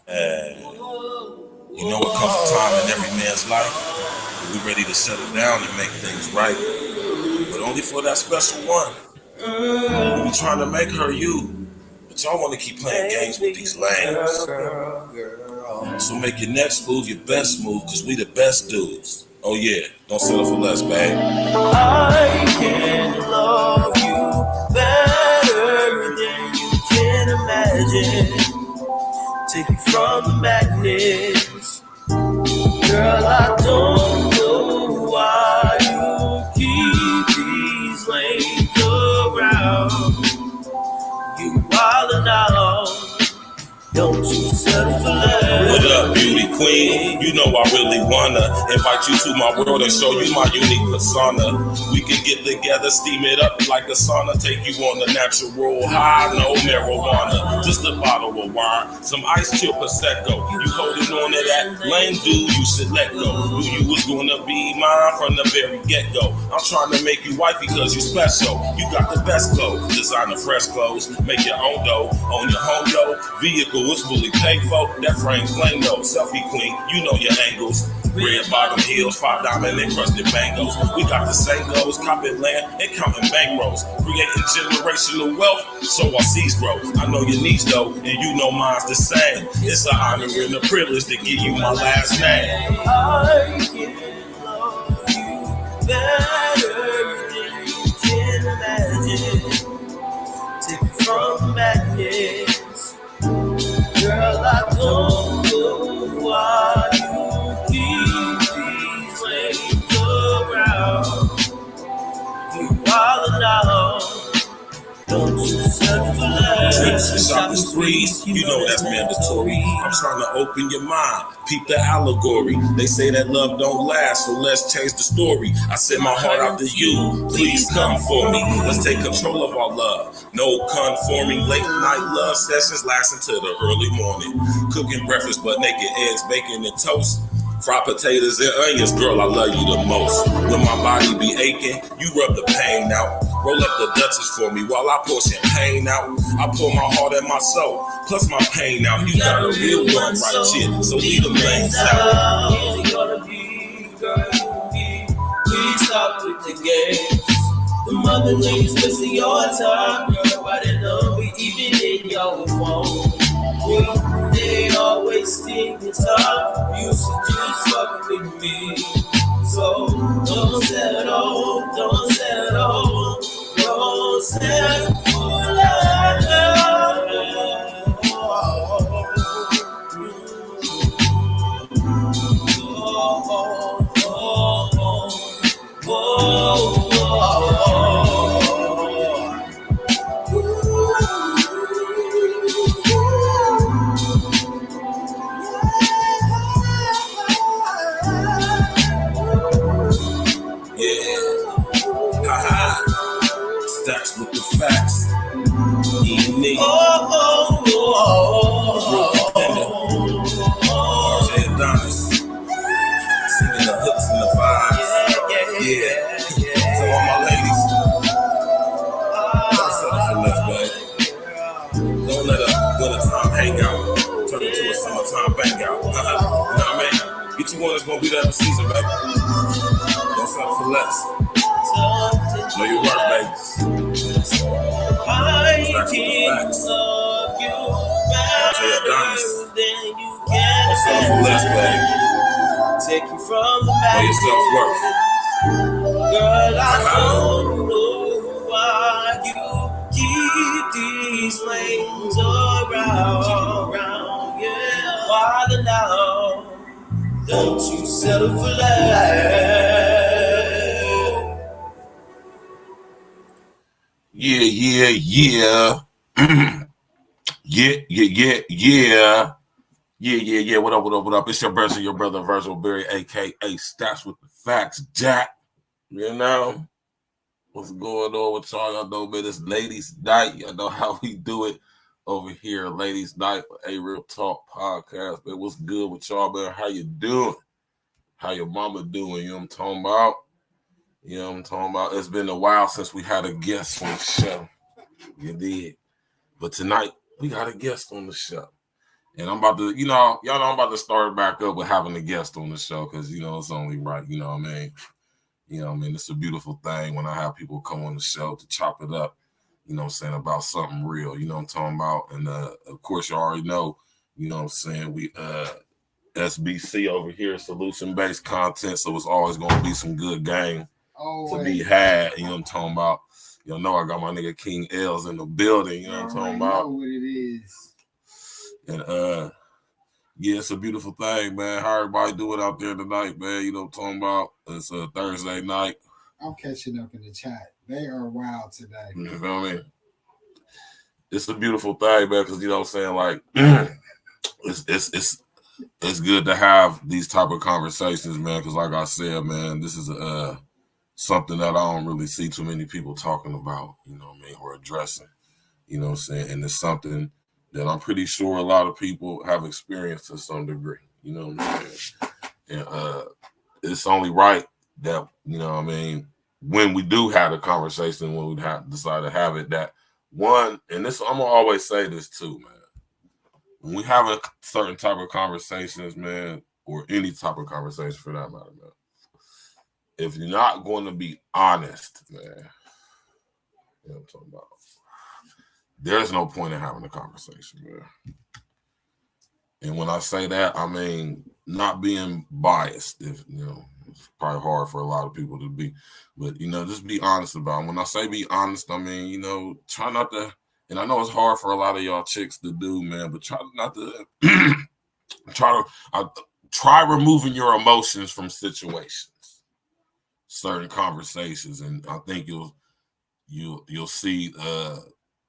You know, it comes a time in every man's life where we're ready to settle down and make things right, but only for that special one. We be trying to make her you, but y'all want to keep playing games with these lames. So make your next move your best move, cause we the best dudes. Oh yeah, don't settle for less, babe. I can love you better than you can imagine. Take you from the madness. Girl, I don't know why you keep these lanes around. You wildin' out. Don't you settle for less. What up, beauty queen? You know I really wanna invite you to my world and show you my unique persona. We can get together, steam it up like a sauna, take you on the natural high, no marijuana, just a bottle of wine, some ice chill prosecco. You holding on to that lame dude, you should let go. Knew you was gonna be mine from the very get-go. I'm trying to make you white because you special. You got the best clothes, designer fresh clothes, make your own dough, on your home dough. Vehicle was fully paid for, that frame flame though. Selfie queen, you know your angles. Red bottom heels, 5 diamond encrusted bangles. We got the same goals, copping land and counting bankrolls. Creating generational wealth, so our seeds grow. I know your needs though, and you know mine's the same. It's an honor and a privilege to give you my last name. I can love you better than you can imagine. Take you from the madness. Girl, I don't know why you keep these lanes around. You wildin' out. Don't you settle for less. Trips and shopping sprees, you know that's mandatory. I'm trying to open your mind, peep the allegory. They say that love don't last, so let's change the story. I send my heart out to you, please come for me. Let's take control of our love. No conforming late night love sessions lasting till the early morning. Cooking breakfast but naked eggs, bacon and toast. Fried potatoes and onions, girl, I love you the most. When my body be aching, you rub the pain out. Roll up the Dutchess for me while I pour champagne out. I pour my heart and my soul, plus my pain out. You got a real one right here, so leave them lanes out. You gotta be, girl, you be. Please stop with the games. The mother ladies wasting your time, girl. Why they know we even in your phone? They always think it's time. You should just fuck with me. So don't settle, don't settle, don't settle for love. Stacks with the facts. E&E. RJ Adonis. Singing the hooks and the vibes. Yeah. So all my ladies, don't settle for less, babe. Don't let a wintertime hangout turn into a summertime bang out. You know what I mean? Get you one that's gonna be there for season, baby. Don't settle for less. Know your worth, baby. I can love you better than you can. Don't settle for less, baby. Take you from the Know your self-worth. Girl, I don't know why you keep these lanes around. Yeah, why the now? Don't you settle for less. Yeah. Yeah. What up? It's your brother, Virgil Berry, aka Stats with the Facts, Jack. You know what's going on with y'all? Y'all know, man, it's ladies' night. Y'all know how we do it over here, ladies' night, A Real Talk podcast. Man, what's good with y'all, man? How you doing? How your mama doing? You know what I'm talking about? You know what I'm talking about? It's been a while since we had a guest on the show. You did. But tonight, we got a guest on the show. And I'm about to, y'all know I'm about to start back up with having a guest on the show because, it's only right. You know what I mean? It's a beautiful thing when I have people come on the show to chop it up, about something real, I'm talking about. And of course, you already know, we SBC over here, solution-based content. So it's always going to be some good game to be had. You know what I'm talking about? Y'all know I got my nigga King L's in the building. You know what I'm talking about? Know what it is. And yeah, it's a beautiful thing, man. How everybody do it out there tonight, man? You know what I'm talking about? It's a Thursday night. I'm catching up in the chat. They are wild today. You feel me? It's a beautiful thing, man, because you know what I'm saying, like it's good to have these type of conversations, man, because like I said, man, this is something that I don't really see too many people talking about, or addressing, you know what I'm saying? And it's something that I'm pretty sure a lot of people have experienced to some degree, you know what I'm saying? And it's only right that, when we do have a conversation, when we decide to have it, that one, and this, I'm gonna always say this too, man. When we have a certain type of conversations, man, or any type of conversation for that matter, man, if you're not going to be honest, man, you know what I'm talking about, there's no point in having a conversation, man. And when I say that, I mean not being biased. If it's probably hard for a lot of people to be, but just be honest about it. When I say be honest, I mean try not to. And I know it's hard for a lot of y'all chicks to do, man, but try not to try removing your emotions from situations, certain conversations, and I think you'll see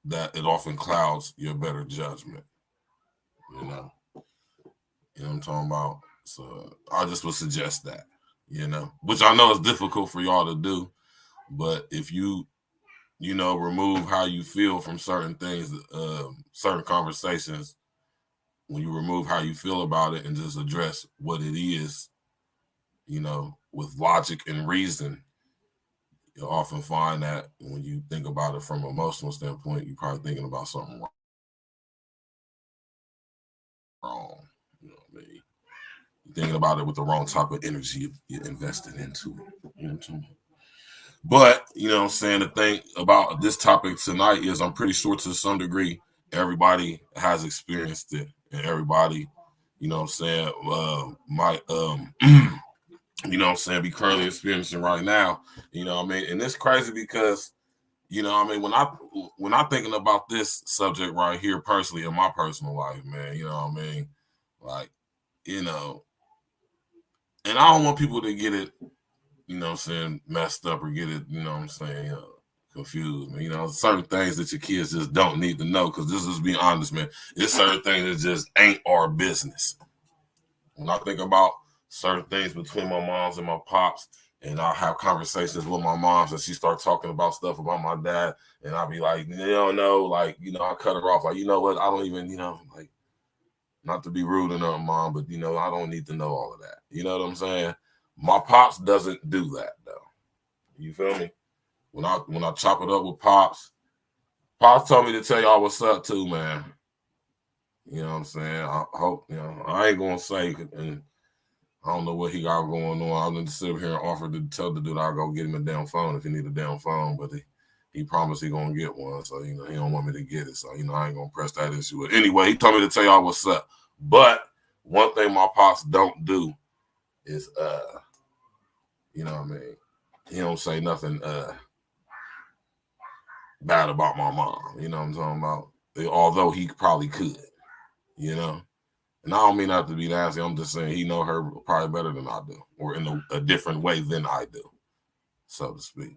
that it often clouds your better judgment. You know what I'm talking about? So I just would suggest that, which I know is difficult for y'all to do, but if you remove how you feel from certain things, certain conversations, when you remove how you feel about it and just address what it is, with logic and reason, you'll often find that when you think about it from an emotional standpoint, you're probably thinking about something wrong. You know what I mean? You're thinking about it with the wrong type of energy you're invested into it. You know what I'm saying? But, you know what I'm saying, the thing about this topic tonight is I'm pretty sure to some degree everybody has experienced it. And everybody, you know what I'm saying, might, you know what I'm saying, be currently experiencing right now. You know what I mean? And it's crazy because, you know what I mean, when I'm thinking about this subject right here personally in my personal life, man, you know what I mean? Like, and I don't want people to get it, you know what I'm saying, messed up or get it, you know what I'm saying, confused, man. Certain things that your kids just don't need to know, because this is being honest, man. It's certain things that just ain't our business. When I think about certain things between my moms and my pops, and I'll have conversations with my moms, and she start talking about stuff about my dad, and I'll be like, like, I cut her off, like, you know what, I don't even, like, not to be rude or nothing, Mom, but, I don't need to know all of that. You know what I'm saying? My pops doesn't do that, though. You feel me? When I chop it up with Pops told me to tell y'all what's up too, man. You know what I'm saying? I hope, I ain't going to say, and I don't know what he got going on. I'm going to sit here and offer to tell the dude I'll go get him a damn phone if he need a damn phone, but he promised he going to get one, so, he don't want me to get it, so, I ain't going to press that issue. But anyway, he told me to tell y'all what's up. But one thing my Pops don't do is, you know what I mean? He don't say nothing bad about my mom. You know what I'm talking about? Although he probably could, And I don't mean that to be nasty. I'm just saying he know her probably better than I do, or in a different way than I do, so to speak.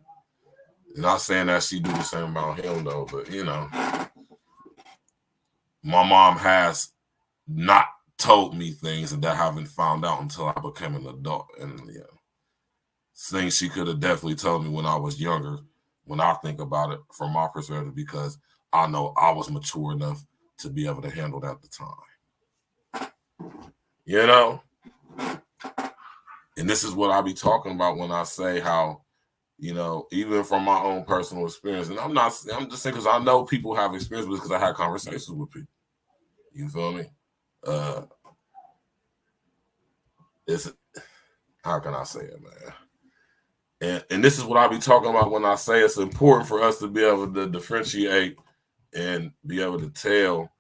Not saying that she do the same about him, though, but, my mom has not told me things that I haven't found out until I became an adult. And, things she could have definitely told me when I was younger, when I think about it from my perspective, because I know I was mature enough to be able to handle that at the time. And this is what I be talking about when I say how, even from my own personal experience, and I'm just saying because I know people have experience with it because I had conversations with people. You feel me? it's, how can I say it, man? And this is what I be talking about when I say it's important for us to be able to differentiate and be able to tell,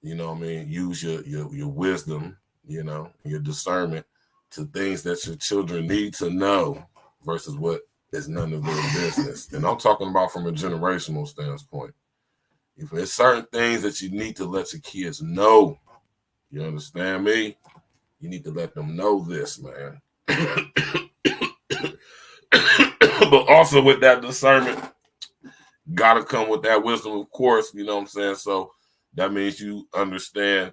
you know what I mean, use your wisdom, you know, your discernment to things that your children need to know versus what is none of their business. And I'm talking about from a generational standpoint. If there's certain things that you need to let your kids know, you understand me? You need to let them know this, man. But also with that discernment, gotta come with that wisdom, of course, you know what I'm saying? So that means you understand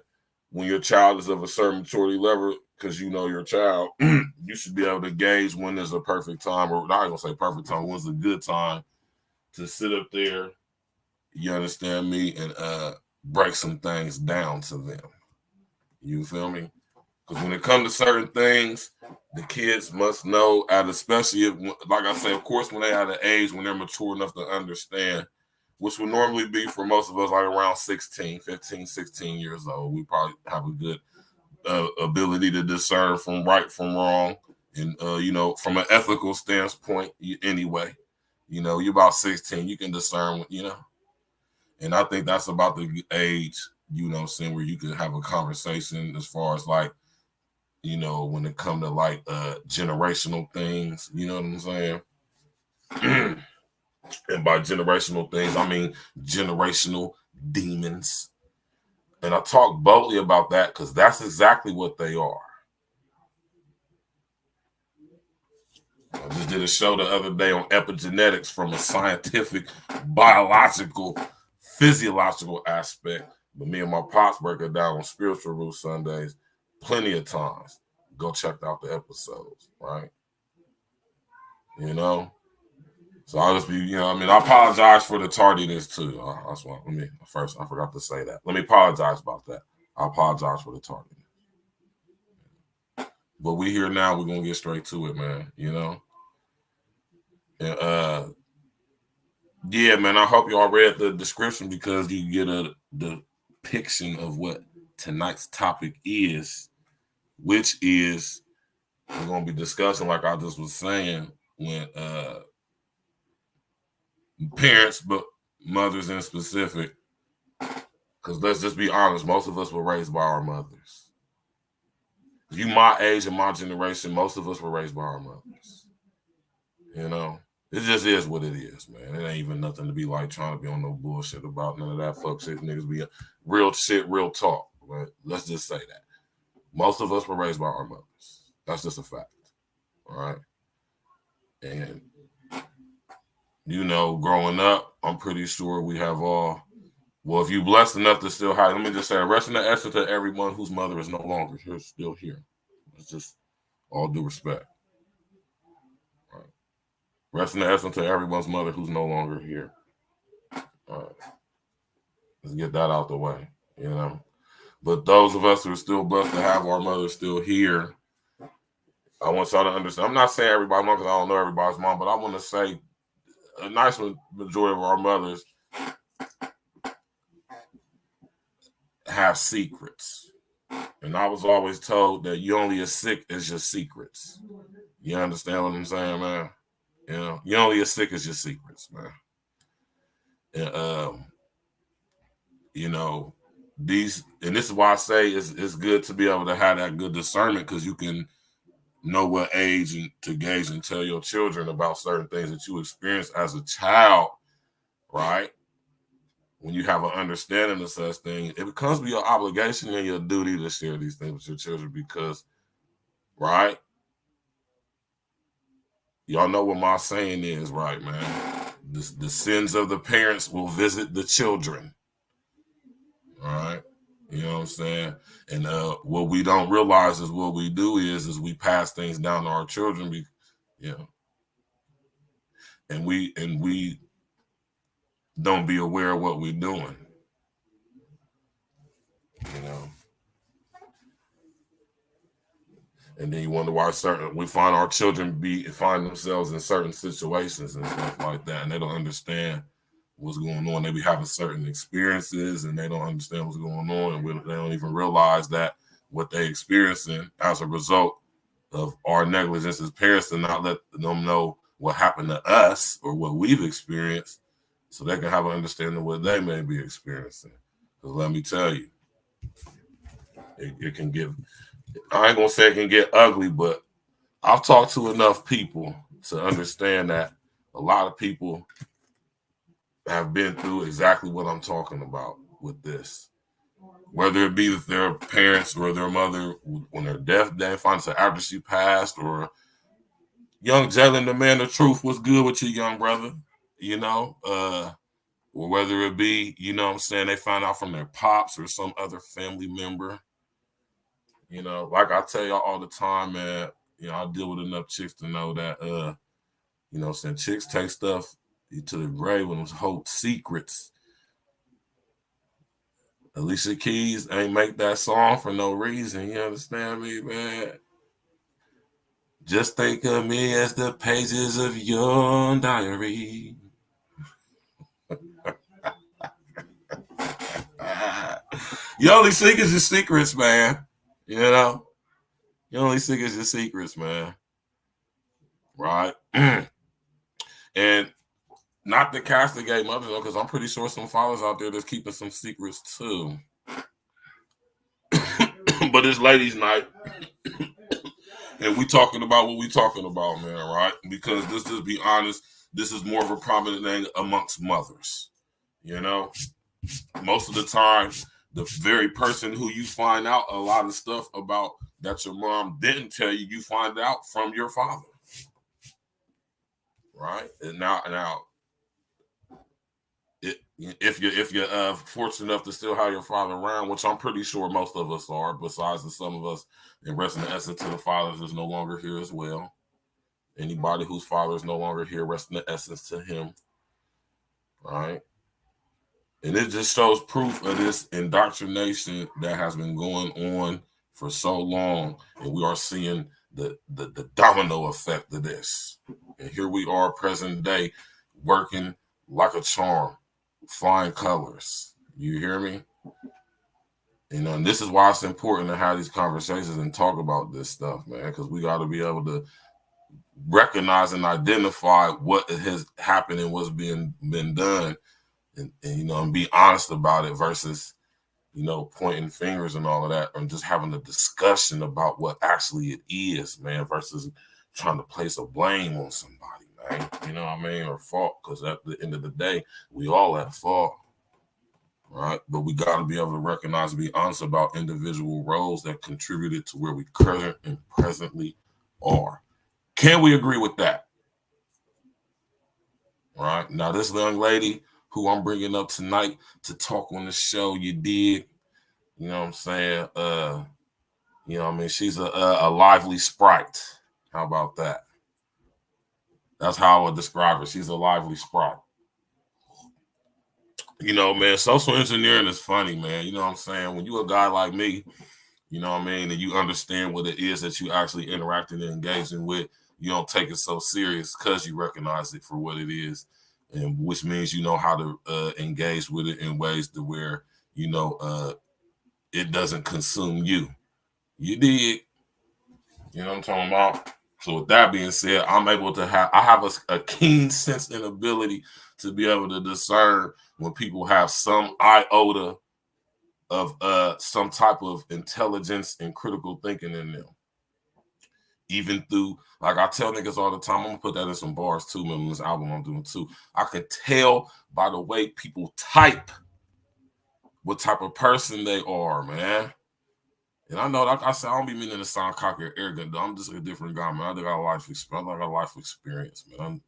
when your child is of a certain maturity level, because you know your child, you should be able to gauge when there's a perfect time, or not gonna say perfect time, when's a good time to sit up there, you understand me, and break some things down to them. You feel me? Because when it comes to certain things, the kids must know, especially if, like I say, of course, when they're at an age when they're mature enough to understand, which would normally be for most of us like around 16, 15, 16 years old. We probably have a good ability to discern from right from wrong. And, you know, from an ethical standpoint, anyway, you know, you're about 16, you can discern, you know. And I think that's about the age, you know what I'm saying, where you can have a conversation as far as like, you know, when it comes to like generational things, you know what I'm saying? And by generational things, I mean generational demons. And I talk boldly about that because that's exactly what they are. I just did a show the other day on epigenetics from a scientific, biological, physiological aspect. But me and my pops break it down on Spiritual Root Sundays plenty of times. Go check out the episodes, right? You know? So I'll just be, you know, I mean, I apologize for the tardiness too. That's why, first, I forgot to say that. Let me apologize about that. I apologize for the tardiness. But we here now, we're going to get straight to it, man, you know? And, yeah, man, I hope y'all read the description because you get a depiction of what tonight's topic is, which is we're going to be discussing, like I just was saying, when parents, but mothers in specific, because let's just be honest, most of us were raised by our mothers. You my age and my generation, most of us were raised by our mothers. You know? It just is what it is, man. It ain't even nothing to be like trying to be on no bullshit about none of that fuck shit. Niggas be real shit, real talk. But let's just say that. Most of us were raised by our mothers. That's just a fact. All right? And, you know, growing up, I'm pretty sure we have all, well, if you're blessed enough to still have, let me just say, rest in the essence to everyone whose mother is no longer here, still here. It's just all due respect. Rest in the essence to everyone's mother who's no longer here. All right. Let's get that out the way, you know. But those of us who are still blessed to have our mothers still here, I want y'all to understand. I'm not saying everybody, because I don't know everybody's mom, but I want to say a nice majority of our mothers have secrets. And I was always told that you only as sick as your secrets. You understand what I'm saying, man? You know, you're only as sick as your secrets, man. And, you know, this is why I say it's good to be able to have that good discernment, because you can know what age and to gauge and tell your children about certain things that you experienced as a child, right? When you have an understanding of such things, it becomes your obligation and your duty to share these things with your children because, right? Y'all know what my saying is, right, man? The sins of the parents will visit the children. All right. You know what I'm saying? And what we don't realize is what we do is we pass things down to our children, you know, and we don't be aware of what we're doing. You know. And then you wonder why we find our children find themselves in certain situations and stuff like that, and they don't understand what's going on. They be having certain experiences and they don't understand what's going on, and they don't even realize that what they experiencing as a result of our negligence as parents to not let them know what happened to us or what we've experienced, so they can have an understanding of what they may be experiencing. Because let me tell you, it can get, I ain't gonna say it can get ugly, but I've talked to enough people to understand that a lot of people have been through exactly what I'm talking about with this. Whether it be that their parents or their mother, when their death day, finds out after she passed, or young Jalen, the man of truth, was good with your young brother, you know, or whether it be, you know what I'm saying, they find out from their pops or some other family member. You know, like I tell y'all all the time, man, you know, I deal with enough chicks to know that, you know, saying chicks take stuff to the grave and hold secrets. Alicia Keys ain't make that song for no reason. You understand me, man? Just think of me as the pages of your diary. You only seek is your secrets, man. You know? You only seek is your secrets, man. Right? And not to castigate mothers, though, because I'm pretty sure some fathers out there that's keeping some secrets too. But it's ladies' night. And we talking about what we talking about, man, right? Because let's just be honest, this is more of a prominent thing amongst mothers. You know? Most of the time, the very person who you find out a lot of stuff about that your mom didn't tell you, you find out from your father. Right? And now if you're fortunate enough to still have your father around, which I'm pretty sure most of us are, besides the some of us in rest in the essence to the fathers is no longer here as well. Anybody whose father is no longer here, rest in the essence to him. Right? And it just shows proof of this indoctrination that has been going on for so long. And we are seeing the domino effect of this. And here we are present day working like a charm, flying colors. You hear me? You know, and this is why it's important to have these conversations and talk about this stuff, man, because we got to be able to recognize and identify what has happened and what's been done. And you know, and be honest about it versus, you know, pointing fingers and all of that, and just having a discussion about what actually it is, man, versus trying to place a blame on somebody, man. You know what I mean? Or fault, because at the end of the day, we all at fault, right? But we got to be able to recognize and be honest about individual roles that contributed to where we currently and presently are. Can we agree with that? Right? Now, this young lady who I'm bringing up tonight to talk on the show, you dig? You know what I'm saying? You know what I mean? She's a lively sprite. How about that? That's how I would describe her. She's a lively sprite. You know, man, social engineering is funny, man. You know what I'm saying? When you a guy like me, you know what I mean, and you understand what it is that you actually interacting and engaging with, you don't take it so serious because you recognize it for what it is. And which means you know how to engage with it in ways to where, you know, it doesn't consume you. You dig? You know what I'm talking about? So with that being said, I have a keen sense and ability to be able to discern when people have some iota of some type of intelligence and critical thinking in them. Even through, like I tell niggas all the time, I'm gonna put that in some bars too, man, in this album I'm doing too. I can tell by the way people type what type of person they are, man. And I know, like I said, I don't be meaning to sound cocky or arrogant, though. I'm just a different guy, man. I got a life experience, man. I'm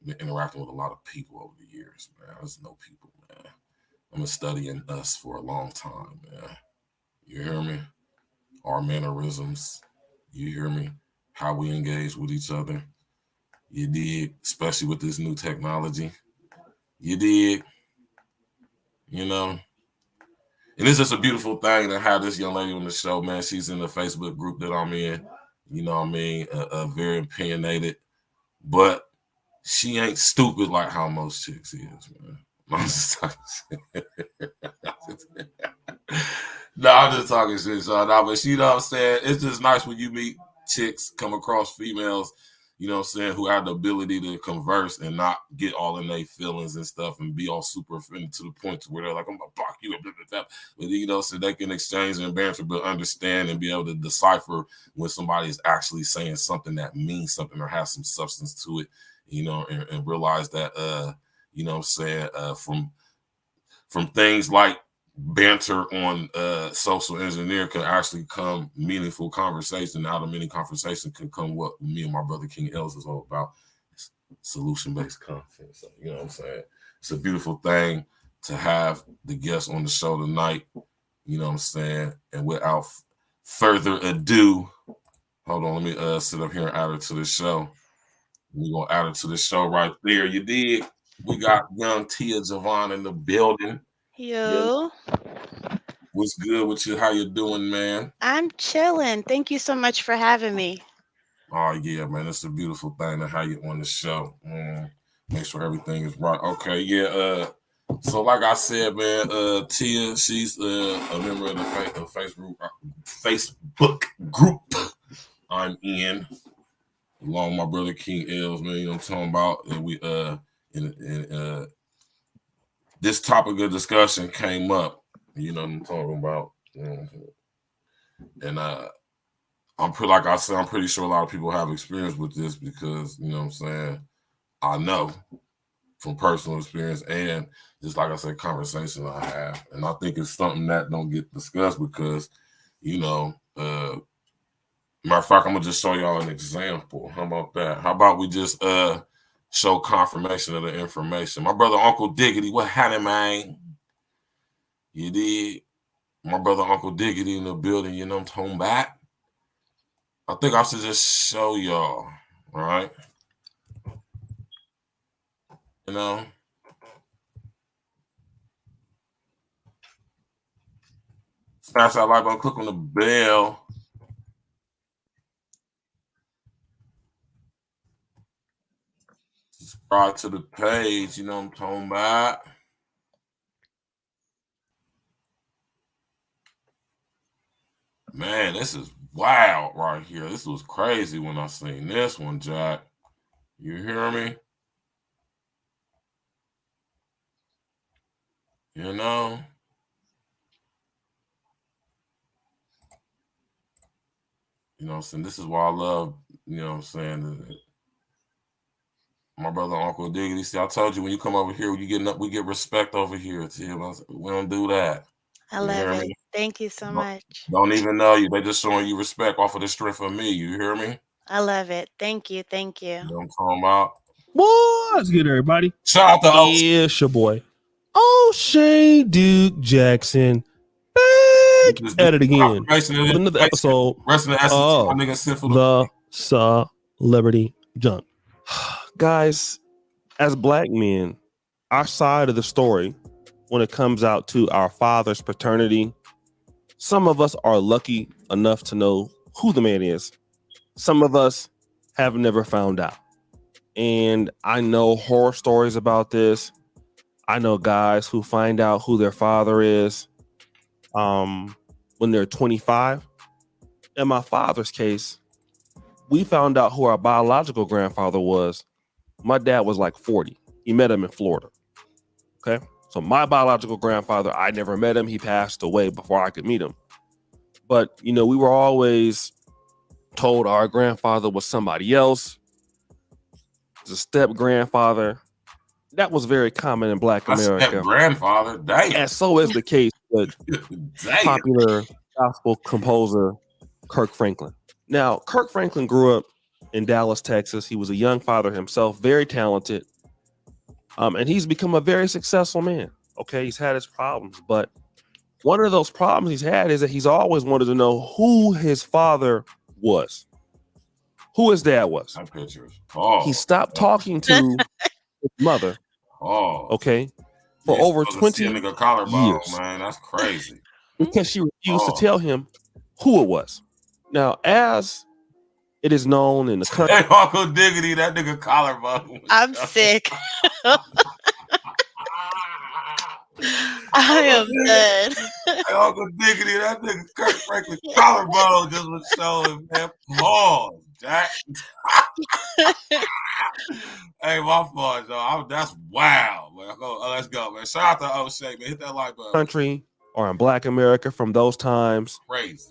been interacting with a lot of people over the years, man. I just know people, man. I've been studying us for a long time, man. You hear me? Our mannerisms. You hear me? How we engage with each other. You dig? Especially with this new technology. You dig? You know? And it's just a beautiful thing to have this young lady on the show, man. She's in the Facebook group that I'm in. You know what I mean? Very opinionated. But she ain't stupid like how most chicks is, man. I'm just talking shit. No, I'm just talking shit, so nah, but you know what I'm saying? It's just nice when you meet chicks, come across females, you know what I'm saying, who have the ability to converse and not get all in their feelings and stuff and be all super offended to the point to where they're like, I'm gonna block you, blah, blah, blah. But you know, so they can exchange and banter, but understand and be able to decipher when somebody is actually saying something that means something or has some substance to it, you know, and realize that you know what I'm saying, from things like banter on social engineer can actually come meaningful conversation. Out of many conversations can come what me and my brother King Els is all about. It's solution-based content. So, you know what I'm saying? It's a beautiful thing to have the guests on the show tonight. You know what I'm saying? And without further ado, hold on, let me sit up here and add her to the show. We're gonna add her to the show right there. You did. We got young Tia Javon in the building. Yo. What's good with you? How you doing, man? I'm chilling. Thank you so much for having me. Oh yeah, man. It's a beautiful thing to have you on the show. Make sure everything is right. Okay, yeah. So like I said, man, Tia, she's a member of the Facebook group I'm in, along with my brother King Els, man. You know what I'm talking about? And we this topic of discussion came up. You know what I'm talking about. And like I said, I'm pretty sure a lot of people have experience with this because, you know what I'm saying, I know from personal experience and just like I said, conversation I have. And I think it's something that don't get discussed because, you know, matter of fact, I'm gonna just show y'all an example. How about that? How about we just show confirmation of the information? My brother Uncle Diggity, what happened, man? You did. My brother Uncle Diggity in the building, you know what I'm talking about? I think I should just show y'all, all right? You know? Smash that like button, click on the bell. Subscribe to the page, you know what I'm talking about? Man, this is wild right here. This was crazy when I seen this one, Jack. You hear me? You know? You know what I'm saying? This is why I love, you know what I'm saying, my brother Uncle Diggity. See, I told you when you come over here, we get respect over here. We don't do that. I love it. Thank you so much. Don't even know you. They just showing you respect off of the strength of me. You hear me? I love it. Thank you. Thank you. You know what I'm talking about? What's good, everybody? Shout out to it's your boy, O'Shea Duke Jackson, back at it again with another episode of the Celebrity Junk. Guys, as black men, our side of the story, when it comes out to our father's paternity, some of us are lucky enough to know who the man is. Some of us have never found out. And I know horror stories about this. I know guys who find out who their father is when they're 25. In my father's case, we found out who our biological grandfather was. My dad was like 40. He met him in Florida. Okay. So my biological grandfather, I never met him. He passed away before I could meet him. But, you know, we were always told our grandfather was somebody else. The step grandfather. That was very common in Black America. Step grandfather, damn. And so is the case with popular gospel composer Kirk Franklin. Now, Kirk Franklin grew up in Dallas, Texas. He was a young father himself, very talented. And he's become a very successful man. Okay, he's had his problems, but one of those problems he's had is that he's always wanted to know who his father was, who his dad was. He stopped talking to his mother. Okay, for over 20 years. Man, that's crazy. Because she refused to tell him who it was. Now, as it is known in the country, hey, Uncle Diggity, that nigga collarbone. I'm sick. I am dead. Hey, Uncle Diggity, that nigga Kirk Franklin collarbone just was showing, man. Pause, Jack. Hey, my fault, y'all. That's wild, man. Let's go, man. Shout out to O'Shea, man. Hit that like button. Country or in Black America from those times. Crazy.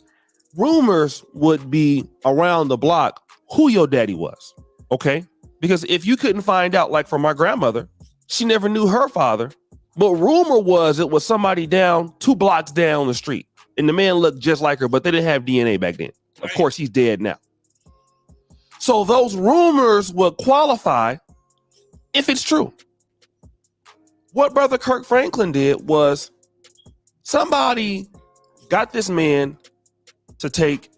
Rumors would be around the block who your daddy was, okay? Because if you couldn't find out, like for my grandmother, she never knew her father, but rumor was it was somebody down 2 blocks down the street, and the man looked just like her, but they didn't have DNA back then. Right. Of course, he's dead now. So those rumors would qualify if it's true. What Brother Kirk Franklin did was somebody got this man to take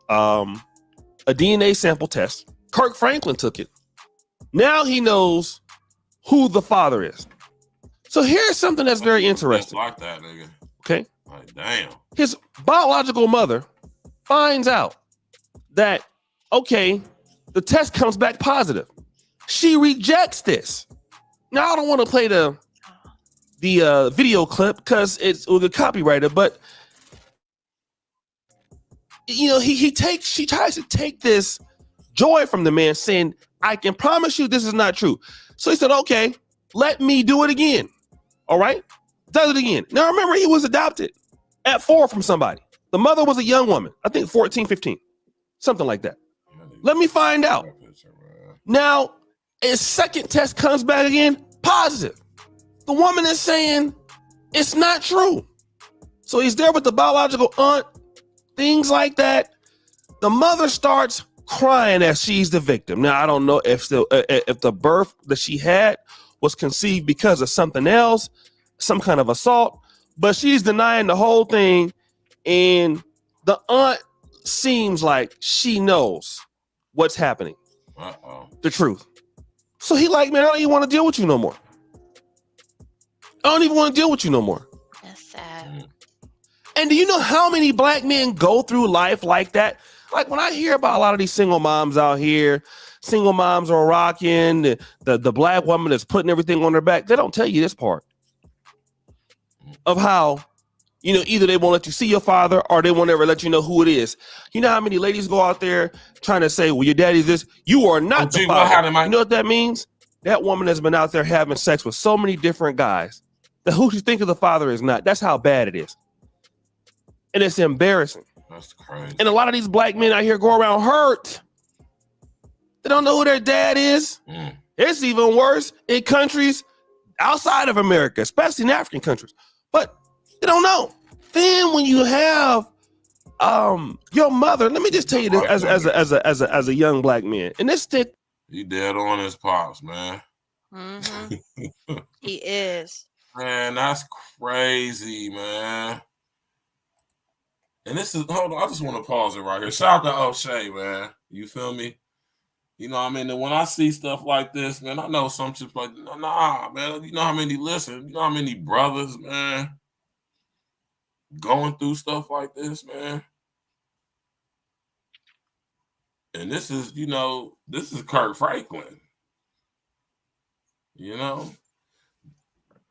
a DNA sample test. Kirk Franklin took it. Now he knows who the father is. So here's something that's very interesting. Like that, nigga. Okay. Like, damn. His biological mother finds out that, okay, the test comes back positive. She rejects this. Now, I don't want to play the video clip because it will get copyrighted, but you know, she tries to take this joy from the man, saying, I can promise you this is not true. So he said, okay, let me do it again. All right. Does it again. Now, remember, he was adopted at 4 from somebody. The mother was a young woman, I think 14, 15, something like that. Let me find out. Now, his second test comes back again, positive. The woman is saying it's not true. So he's there with the biological aunt, things like that. The mother starts crying as she's the victim. Now, I don't know if the birth that she had was conceived because of something else, some kind of assault, but she's denying the whole thing. And the aunt seems like she knows what's happening. The truth. So he like, man, I don't even want to deal with you no more. I don't even want to deal with you no more. That's sad. And do you know how many black men go through life like that? Like when I hear about a lot of these single moms out here, single moms are rocking, the black woman that's putting everything on her back, they don't tell you this part of how, you know, either they won't let you see your father or they won't ever let you know who it is. You know how many ladies go out there trying to say, well, your daddy's this. You are not the father. You know what that means? That woman has been out there having sex with so many different guys that who you think of the father is not. That's how bad it is. And it's embarrassing. That's crazy. And a lot of these black men out here go around hurt. They don't know who their dad is. It's even worse in countries outside of America, especially in African countries. But they don't know. Then when you have your mother, let me just tell you this as a young black man, and this stick. He dead on his pops, man. Mm-hmm. He is. Man, that's crazy, man. And this is, hold on, I just want to pause it right here. Shout out to O'Shea, man. You feel me? You know what I mean? And when I see stuff like this, man, I know some chicks like, nah, man, you know how many brothers, man, going through stuff like this, man. And this is, you know, this is Kirk Franklin. You know?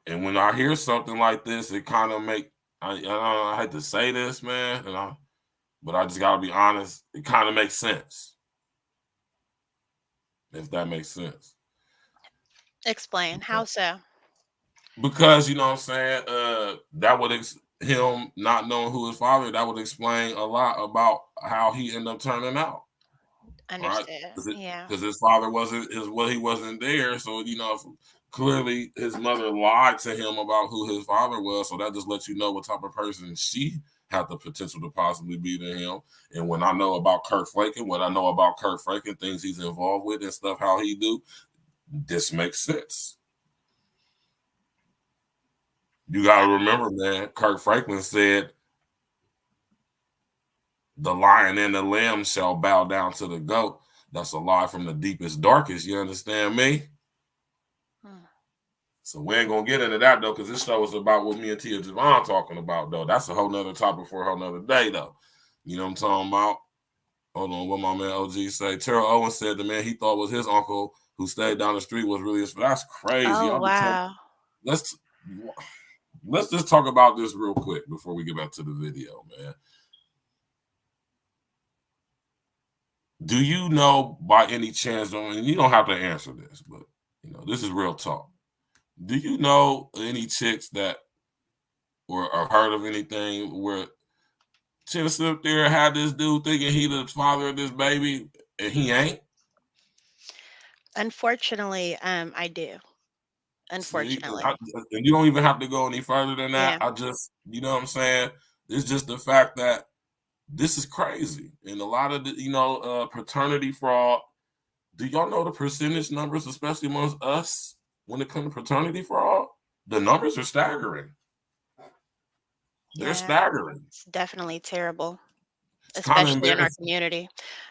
And when I hear something like this, it kind of I hate to say this, man, but I just gotta be honest. It kind of makes sense, if that makes sense. Explain how so. Because you know what I'm saying. That would him not knowing who his father. That would explain a lot about how he ended up turning out. Understood. Right? Yeah. Because his father he wasn't there, so you know. Clearly, his mother lied to him about who his father was, so that just lets you know what type of person she had the potential to possibly be to him. And when I know about Kirk Franklin, things he's involved with and stuff, how he do, this makes sense. You got to remember, man, Kirk Franklin said, the lion and the lamb shall bow down to the goat. That's a lie from the deepest, darkest. You understand me? So we ain't gonna get into that though, because this show is about what me and Tia Javon talking about though. That's a whole nother topic for a whole nother day though. You know what I'm talking about? Hold on, what my man OG say? Terrell Owens said the man he thought was his uncle who stayed down the street was really his. That's crazy. Oh, wow. let's just talk about this real quick before we get back to the video, man. Do you know by any chance, and you don't have to answer this, but this is real talk. Do you know any chicks that or heard of anything where chicks sit up there had this dude thinking he the father of this baby and he ain't? Unfortunately, I do. See, Unfortunately. and you don't even have to go any further than that. Yeah. I just, you know what I'm saying? It's just the fact that this is crazy. And a lot of the, paternity fraud. Do y'all know the percentage numbers, especially amongst us, when it comes to paternity fraud? The numbers are staggering. They're staggering. It's definitely terrible, It's kind of especially in our embarrassing. community.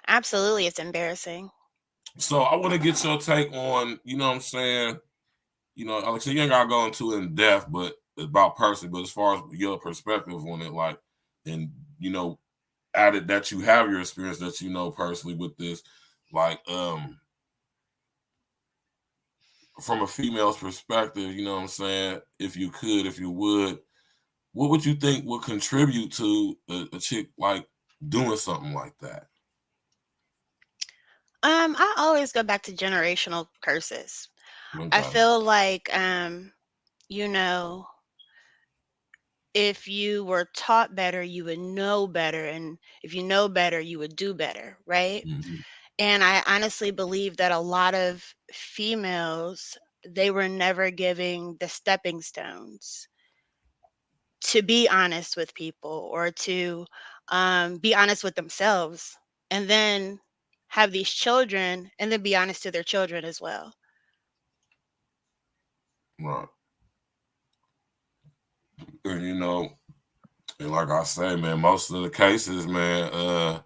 Absolutely, it's embarrassing. So I want to get your take on, you know what I'm saying? Alex, you ain't got to go into in depth, but about person, but as far as your perspective on it, like, and, added that you have your experience that you know personally with this, like, from a female's perspective, you know what I'm saying? If you would, what would you think would contribute to a chick like doing something like that? I always go back to generational curses. I Okay. feel like, if you were taught better, you would know better. And if you know better, you would do better, right? Mm-hmm. And I honestly believe that a lot of females, they were never giving the stepping stones to be honest with people or to be honest with themselves and then have these children and then be honest to their children as well. Right. And and like I say, man, most of the cases, man,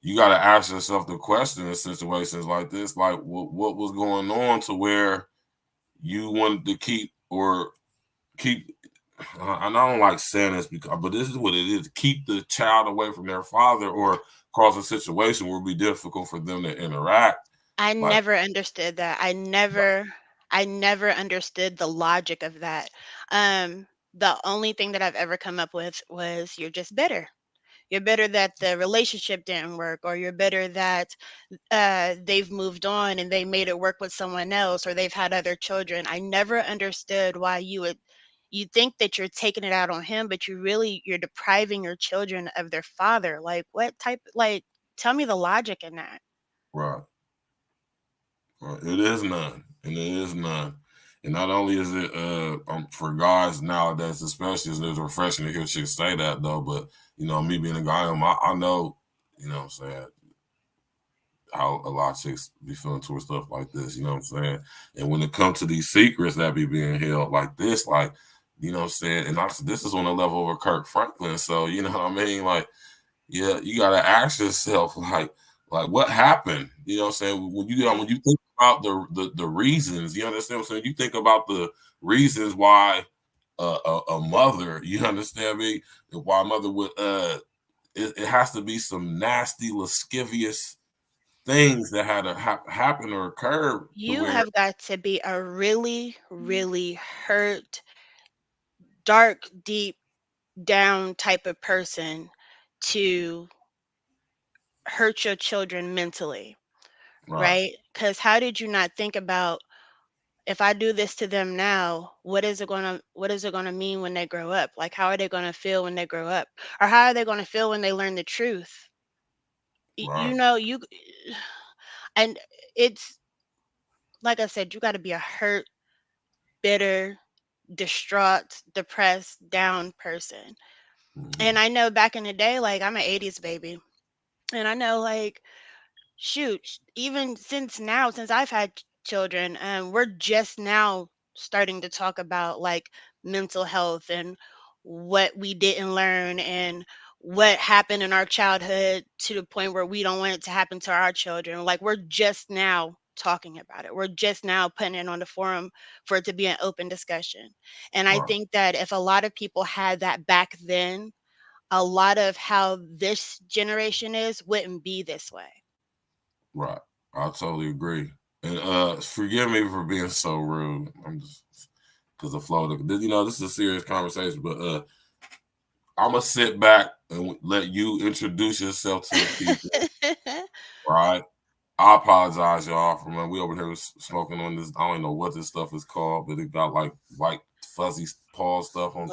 you got to ask yourself the question in situations like this, like what was going on to where you wanted to keep. I don't like saying this but this is what it is: keep the child away from their father, or cause a situation where it would be difficult for them to interact. I Like, never understood that. I never understood the logic of that. The only thing that I've ever come up with was you're just bitter. You're bitter that the relationship didn't work, or you're bitter that they've moved on and they made it work with someone else, or they've had other children. I never understood why you think that you're taking it out on him, but you're depriving your children of their father. Like what type? Like tell me the logic in that. right. It is none, and it is none. And not only is it for guys nowadays, especially, it's refreshing to hear chicks say that though. But me being a guy, I know, what I'm saying, how a lot of chicks be feeling towards stuff like this. You know what I'm saying? And when it comes to these secrets that be being held like this, like, what I'm saying, and this is on the level of Kirk Franklin. So you know what I mean? Like, yeah, you gotta ask yourself, like what happened? You know what I'm saying? When you think about the reasons, you understand what I'm saying? You think about the reasons why a mother, you understand me? Why a mother would it has to be some nasty, lascivious things that had to happen or occur to You where, have got to be a really, really hurt, dark, deep down type of person to hurt your children mentally, right, right? Because how did you not think about, if I do this to them now, what is it gonna mean when they grow up? Like how are they gonna feel when they grow up? Or how are they gonna feel when they learn the truth? You right, know, and it's like I said, you gotta be a hurt, bitter, distraught, depressed, down person. And mm-hmm, I know back in the day, like I'm an 80s baby. And I know like shoot, even since I've had children, we're just now starting to talk about like mental health and what we didn't learn and what happened in our childhood to the point where we don't want it to happen to our children. Like we're just now talking about it. We're just now putting it on the forum for it to be an open discussion. And I right, think that if a lot of people had that back then, a lot of how this generation is wouldn't be this way. right. I totally agree. And forgive me for being so rude. I'm just because the flow. You know, this is a serious conversation, but I'm gonna sit back and let you introduce yourself to the people. Right. I apologize, y'all, for we over here smoking on this. I don't know what this stuff is called, but it got like white fuzzy paw stuff on.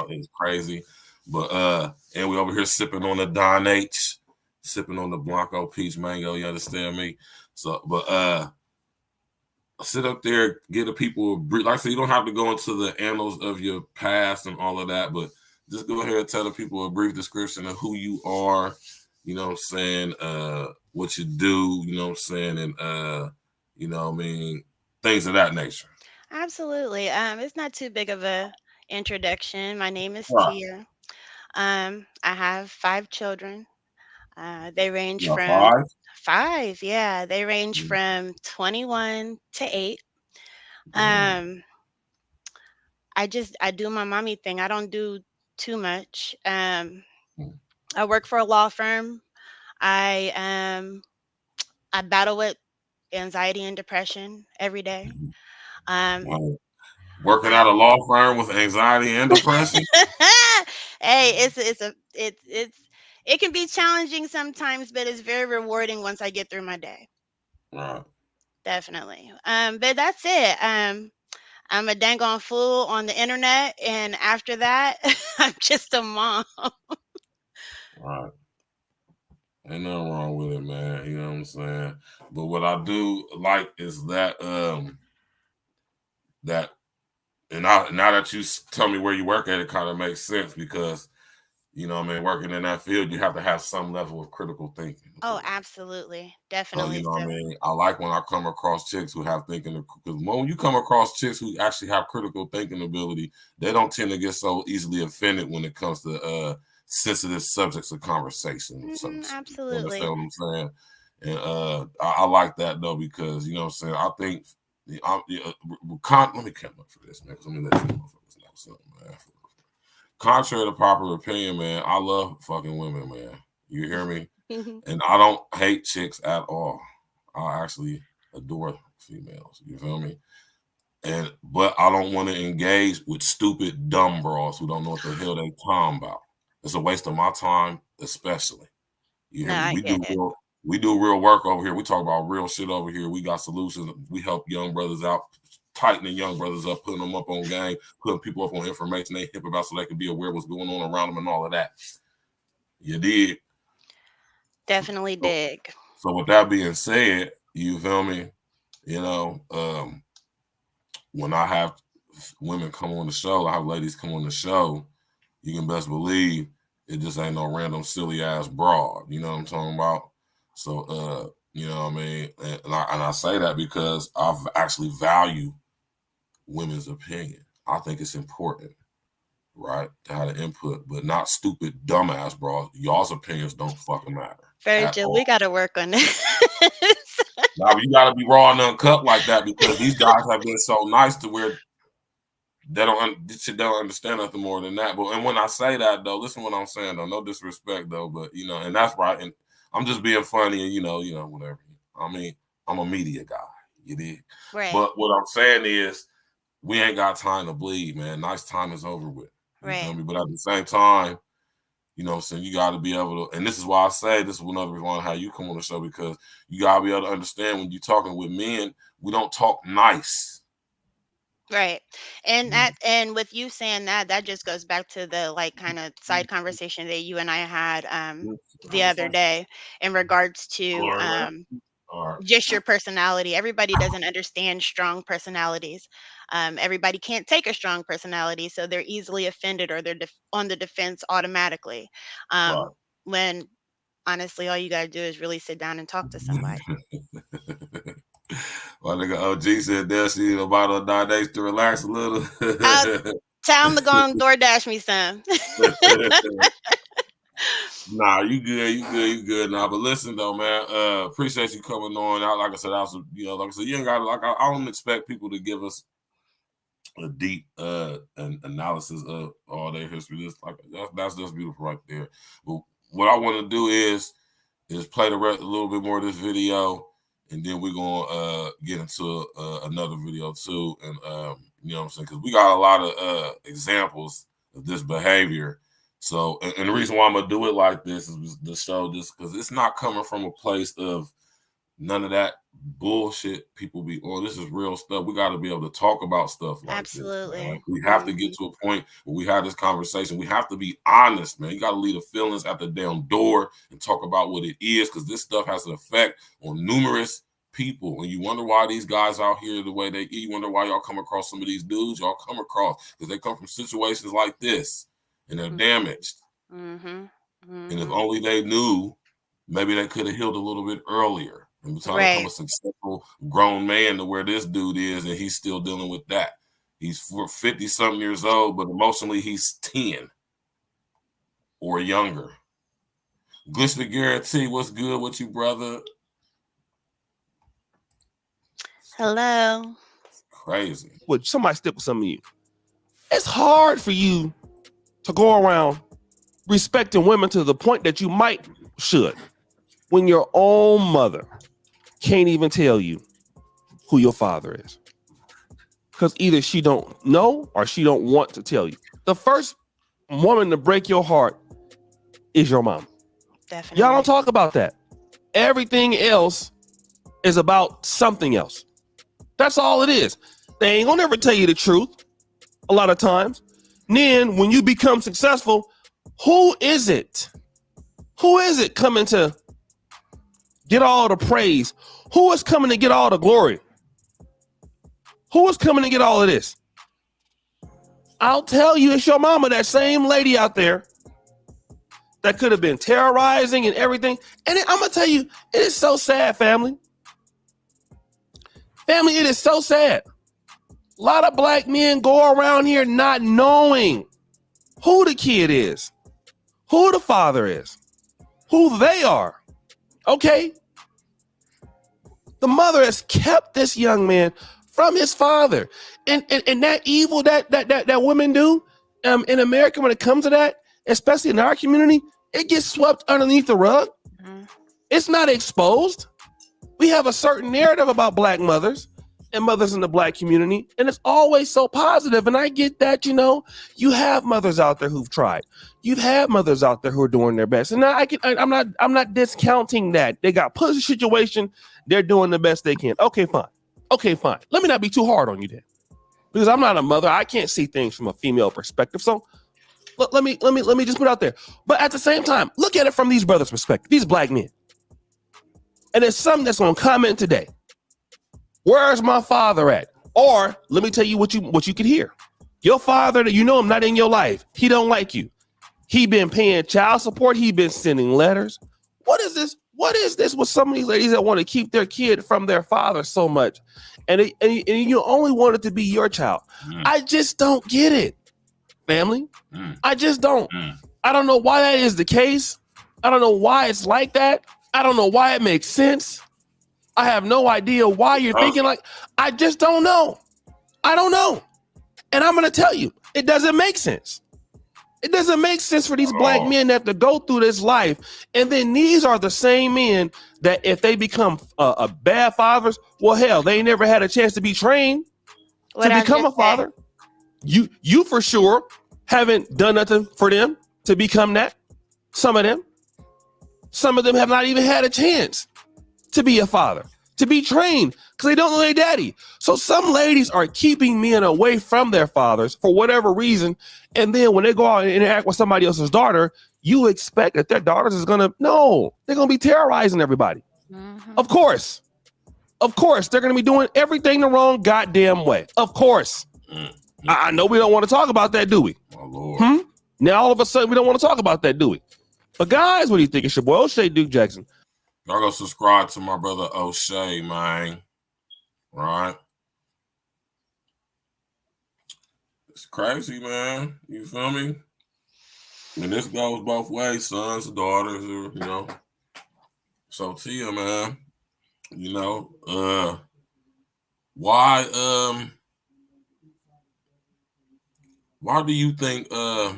It's crazy. But and we over here sipping on the Don H, sipping on the Blanco Peach Mango. You understand me? So, but sit up there, get the people, like I said, you don't have to go into the annals of your past and all of that, but just go ahead and tell the people a brief description of who you are, you know what I'm saying, what you do, you know what I'm saying, and you know what I mean, things of that nature. Absolutely. It's not too big of a introduction. My name is Right. Tia. I have 5 children. They range You're from 5? 5, yeah. They range from 21 to 8. I do my mommy thing. I don't do too much. I work for a law firm. I I battle with anxiety and depression every day. Working at a law firm with anxiety and depression. Hey, it can be challenging sometimes, but it's very rewarding once I get through my day. Right. Definitely. But that's it. I'm a dang on fool on the internet, and after that, I'm just a mom. Right. Ain't nothing wrong with it, man. You know what I'm saying? But what I do like is that that and now that you tell me where you work at, it kind of makes sense because you know what I mean, working in that field, you have to have some level of critical thinking. Oh, absolutely. So you Definitely know what I so. mean? I like when I come across chicks who have thinking, because when you come across chicks who actually have critical thinking ability, they don't tend to get so easily offended when it comes to sensitive subjects of conversation. So you Absolutely. understand what I'm saying? And I like that though, because you know what I'm saying, I think let me come up for this, man, because let me let you motherfuckers know something, man. Contrary to popular opinion, man, I love fucking women, man. You hear me? And I don't hate chicks at all. I actually adore females. You feel me? But I don't want to engage with stupid dumb bras who don't know what the hell they talking about. It's a waste of my time, especially. You hear No, me? I get it. We do real work over here. We talk about real shit over here. We got solutions. We help young brothers out, tightening young brothers up, putting them up on game, putting people up on information they hip about so they can be aware of what's going on around them and all of that. You did. Definitely dig. So with that being said, you feel me? You know, when I have women come on the show, I have ladies come on the show, you can best believe it just ain't no random silly ass broad. You know what I'm talking about? So you know what I mean? And I say that because I actually value women's opinion. I think it's important, right, to have an input, but not stupid dumbass broad. Y'all's opinions don't fucking matter. Virgil, we got to work on this. Now you got to be raw and uncut like that because these guys have been so nice to where they don't understand nothing more than that. But and when I say that though, listen to what I'm saying though. No disrespect though, but you know, and that's right. And I'm just being funny and you know, whatever. I mean, I'm a media guy. You did. Right. But what I'm saying is, we ain't got time to bleed, man. Nice time is over with. You feel me? But at the same time, you know what I'm saying? You got to be able to, and this is why I say this is another reason how you come on the show, because you got to be able to understand when you're talking with men, we don't talk nice. Right. And with you saying that, that just goes back to the like kind of side conversation that you and I had the other day in regards to just your personality. Everybody doesn't understand strong personalities. Everybody can't take a strong personality, so they're easily offended or they're on the defense automatically. When honestly, all you gotta do is really sit down and talk to somebody. My nigga OG said that she need a bottle of Diet to relax a little. Tell him to go on DoorDash me some. Nah, you good. Nah, but listen though, man. Appreciate you coming on. Like I said, like I said, you ain't got I don't expect people to give us a deep an analysis of all their history. That's just beautiful right there. But what I want to do is play a little bit more of this video and then we're gonna get into another video too, and you know what I'm saying, because we got a lot of examples of this behavior. So, and the reason why I'm gonna do it like this is to show this, because it's not coming from a place of none of that bullshit people be, oh, this is real stuff. We got to be able to talk about stuff like Absolutely. this. We have to get to a point where we have this conversation. We have to be honest, man. You got to leave the feelings at the damn door and talk about what it is, because this stuff has an effect on numerous people. And you wonder why these guys out here the way they eat. You wonder why y'all come across some of these dudes y'all come across, because they come from situations like this and they're damaged. And if only they knew, maybe they could have healed a little bit earlier. And we're trying to become a successful grown man to where this dude is, and he's still dealing with that. He's 50-something years old, but emotionally he's 10 or younger. Glitch the Guarantee, what's good with you, brother? Hello. Crazy. Would somebody stick with some of you? It's hard for you to go around respecting women to the point that you should, when your own mother can't even tell you who your father is, because either she don't know or she don't want to tell you. The first woman to break your heart is your mom. Definitely. Y'all don't talk about that. Everything else is about something else. That's all it is. They ain't gonna ever tell you the truth a lot of times. And then when you become successful, who is it? Who is it coming to get all the praise? Who is coming to get all the glory? Who is coming to get all of this? I'll tell you, it's your mama, that same lady out there that could have been terrorizing and everything. And I'm going to tell you, it is so sad, family. Family, it is so sad. A lot of black men go around here not knowing who the kid is, who the father is, who they are. Okay? The mother has kept this young man from his father. And that evil that women do in America, when it comes to that, especially in our community, it gets swept underneath the rug. It's not exposed. We have a certain narrative about black mothers and mothers in the black community, and it's always so positive. And I get that, you know, you have mothers out there who've tried. You've had mothers out there who are doing their best. And I'm not discounting that. They got put in a situation, they're doing the best they can. Okay, fine. Let me not be too hard on you then, because I'm not a mother. I can't see things from a female perspective. So let me just put it out there. But at the same time, look at it from these brothers' perspective, these black men. And there's something that's going to comment today. Where's my father at? Or let me tell you what you could hear. Your father, that you know him, not in your life. He don't like you. He been paying child support. He been sending letters. What is this? What is this with some of these ladies that want to keep their kid from their father so much? And you only want it to be your child. I just don't get it, family. I just don't. I don't know why that is the case. I don't know why it's like that. I don't know why it makes sense. I have no idea why you're thinking like, I just don't know. I don't know. And I'm going to tell you, it doesn't make sense. It doesn't make sense for these black men that have to go through this life. And then these are the same men that if they become bad fathers, well, hell, they ain't never had a chance to be trained to become a father. You for sure haven't done nothing for them to become that. Some of them have not even had a chance to be a father, to be trained, because they don't know their daddy. So some ladies are keeping men away from their fathers for whatever reason. And then when they go out and interact with somebody else's daughter, you expect that their daughters is they're going to be terrorizing everybody. Of course, they're going to be doing everything the wrong goddamn way. Of course. I know we don't want to talk about that, do we? Oh, Lord. Now, all of a sudden, we don't want to talk about that, do we? But guys, what do you think? It's your boy, O'Shea Duke Jackson. Y'all go subscribe to my brother O'Shea, man. Right? It's crazy, man. You feel me? And this goes both ways, sons, daughters, you know. So Tia, man, you know, why do you think a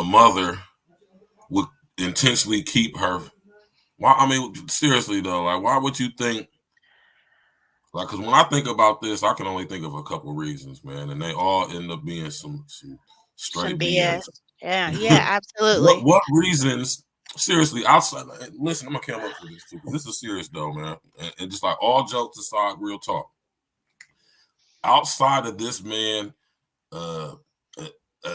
mother would intentionally keep her Why? I mean, seriously though, like, why would you think? Like, because when I think about this, I can only think of a couple reasons, man, and they all end up being some Some straight BS. BS. Yeah, absolutely. What reasons? Seriously, outside. Listen, I'm gonna come up for this too, because this is serious though, man. And just like all jokes aside, real talk. Outside of this man, uh,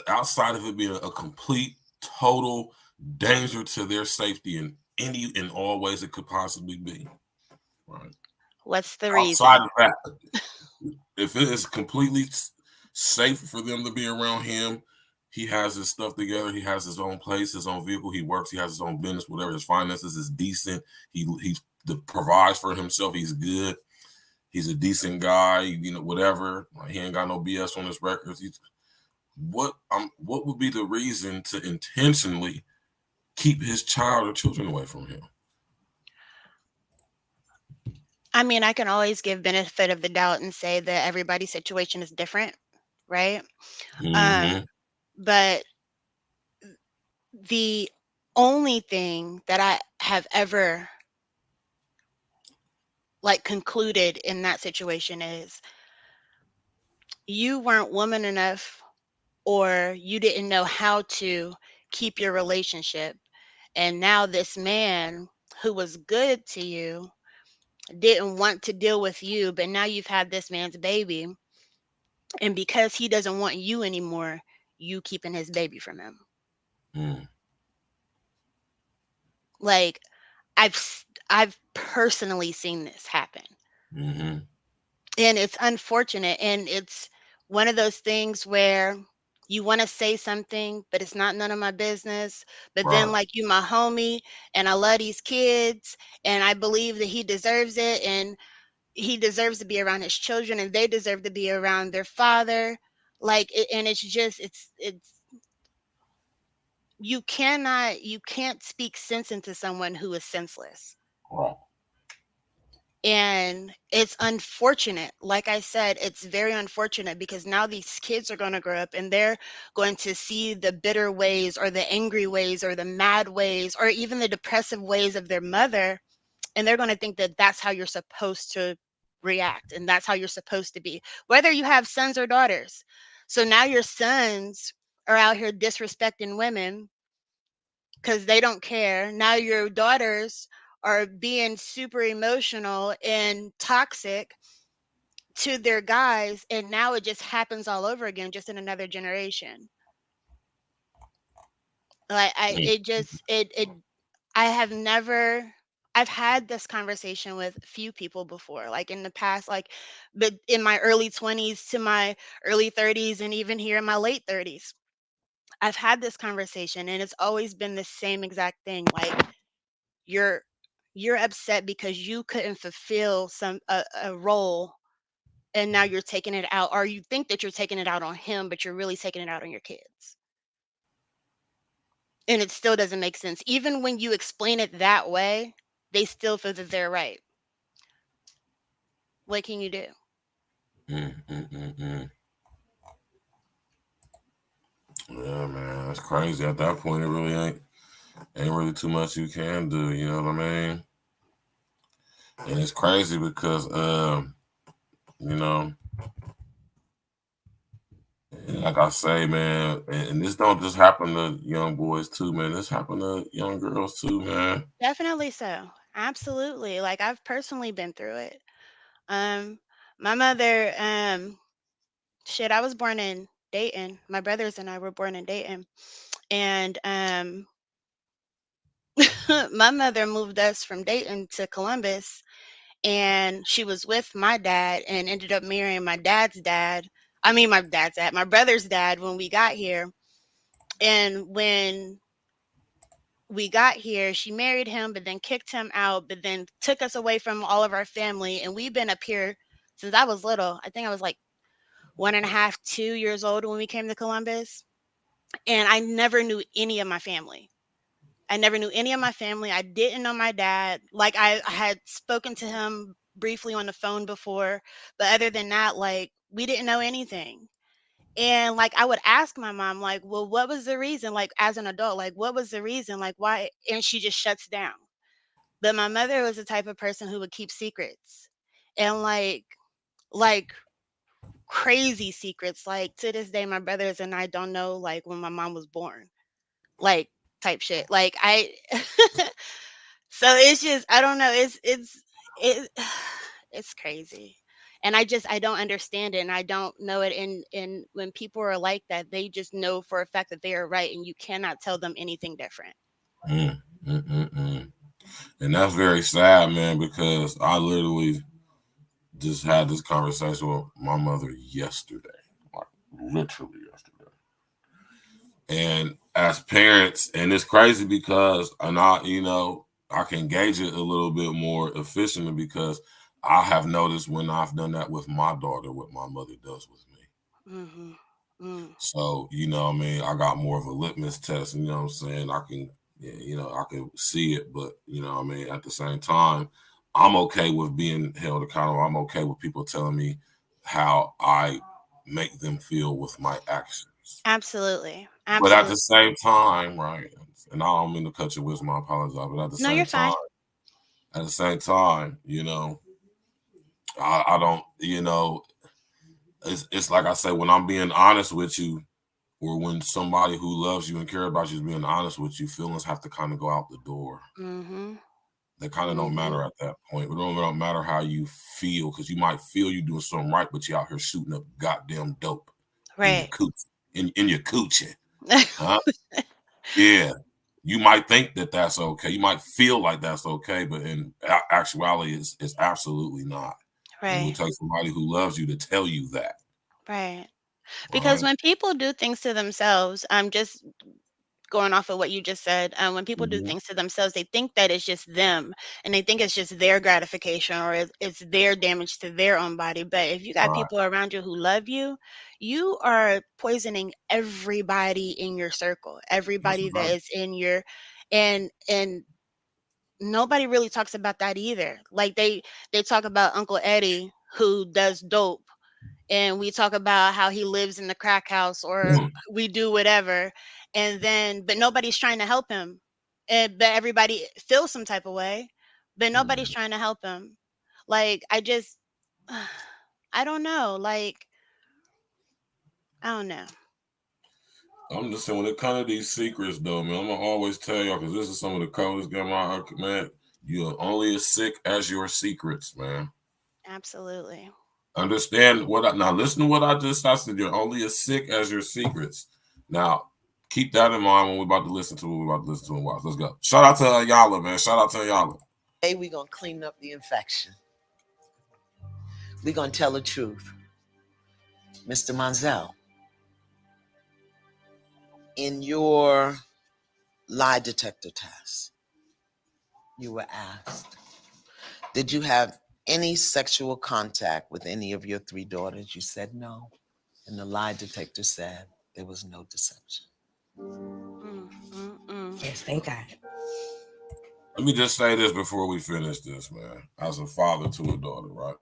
outside of it being a complete, total danger to their safety in all ways it could possibly be, right? What's the Outside reason? of that, if it is completely safe for them to be around him, he has his stuff together. He has his own place, his own vehicle. He works. He has his own business. Whatever his finances is decent. He provides for himself. He's good. He's a decent guy. You know, whatever. Like, he ain't got no BS on his records. What would be the reason to intentionally keep his child or children away from him? I mean, I can always give benefit of the doubt and say that everybody's situation is different, right? Mm-hmm. Um, but the only thing that I have ever like concluded in that situation is you weren't woman enough or you didn't know how to keep your relationship. And now this man who was good to you didn't want to deal with you, but now you've had this man's baby. And because he doesn't want you anymore, you keeping his baby from him. Mm. Like I've personally seen this happen. Mm-hmm. And it's unfortunate, and it's one of those things where you want to say something, but it's not none of my business. But then, Right. like, you my homie, and I love these kids, and I believe that he deserves it, and he deserves to be around his children, and they deserve to be around their father. Like, and it's just, it's you can't speak sense into someone who is senseless. Right. And it's unfortunate. Like I said, it's very unfortunate because now these kids are going to grow up and they're going to see the bitter ways or the angry ways or the mad ways or even the depressive ways of their mother. And they're going to think that that's how you're supposed to react and that's how you're supposed to be, whether you have sons or daughters. So now your sons are out here disrespecting women because they don't care. Now your daughters are being super emotional and toxic to their guys, and now it just happens all over again, just in another generation. Like Mm. I have never. I've had this conversation with few people before, like in the past, like, but in my early 20s to my early 30s, and even here in my late 30s, I've had this conversation, and it's always been the same exact thing. Like, you're you're upset because you couldn't fulfill a role and now you're taking it out, or you think that you're taking it out on him but you're really taking it out on your kids, and it still doesn't make sense. Even when you explain it that way, they still feel that they're right. What can you do? Mm, mm, mm, mm. Yeah, man, that's crazy. At that point, it really ain't really too much you can do. You know what I mean? And it's crazy because, you know, like I say, man, and this don't just happen to young boys too, man. This happen to young girls too, man. Definitely so. Absolutely. Like, I've personally been through it. um my mother, shit, I was born in Dayton. My brothers and I were born in Dayton, and my mother moved us from Dayton to Columbus, and she was with my dad and ended up marrying my dad's dad. I mean, my dad's dad, my brother's dad, when we got here. And when we got here, she married him, but then kicked him out, but then took us away from all of our family. And we've been up here since I was little. I think I was like 1.5, 2 years old when we came to Columbus. And I never knew any of my family. I never knew any of my family. I didn't know my dad. Like, I had spoken to him briefly on the phone before, but other than that, like, we didn't know anything. And like, I would ask my mom, like, well, what was the reason? Like, as an adult, like, what was the reason? Like, why? And she just shuts down. But my mother was the type of person who would keep secrets, and like crazy secrets. Like to this day, my brothers and I don't know like when my mom was born, like type shit. Like I, so it's just I don't know. It it's crazy, and I don't understand it, and I don't know it. And when people are like that, they just know for a fact that they are right, and you cannot tell them anything different. Mm, mm, mm, mm. And that's very sad, man, because I literally just had this conversation with my mother yesterday, like literally yesterday. And as parents, and it's crazy because, and I can gauge it a little bit more efficiently because I have noticed when I've done that with my daughter, what my mother does with me. Hmm. Mm. So, what I mean, I got more of a litmus test, you know what I'm saying? I can see it, but what I mean, at the same time, I'm okay with being held accountable. I'm okay with people telling me how I make them feel with my actions. Absolutely, But at the absolutely. same time, right, and I don't mean to cut your wisdom, I apologize, but No, you're fine. at the same time, I don't, it's like I say, when I'm being honest with you, or when somebody who loves you and care about you is being honest with you, feelings have to kind of go out the door. Mhm. They kind of don't Mhm. matter at that point. It don't matter how you feel, because you might feel you're doing something right, but you out here shooting up goddamn dope in your Right. cooch, in your coochie, huh? Yeah. You might think that that's okay. You might feel like that's okay, but in actuality, it's absolutely not. And it would Right. take somebody who loves you to tell you that, Right. Because right? when people do things to themselves, I'm just going off of what you just said. When people do Mm-hmm. things to themselves, they think that it's just them, and they think it's just their gratification, or it's their damage to their own body. But if you got Right. people around you who love you, you are poisoning everybody in your circle, That's everybody that right. is in your, and nobody really talks about that either. Like they talk about Uncle Eddie who does dope, and we talk about how he lives in the crack house, or Mm. we do whatever, and then but nobody's trying to help him, and but everybody feels some type of way, but nobody's Mm. trying to help him. Like I just I don't know, like I don't know. I'm just saying, when it comes to these secrets, though, man, I'm gonna always tell y'all, because this is some of the coldest game I man. You're only as sick as your secrets, man. Absolutely. Understand what I now? Listen to what I said. You're only as sick as your secrets. Now, keep that in mind when we're about to listen to what we're about to listen to and watch. Let's go. Shout out to Ayala, man. Shout out to Ayala. Today we're going to clean up the infection. We're going to tell the truth. Mr. Monzel, in your lie detector test, you were asked, did you have any sexual contact with any of your 3 daughters? You said no. And the lie detector said there was no deception. Yes, thank God. Let me just say this before we finish this, man. As a father to a daughter, right?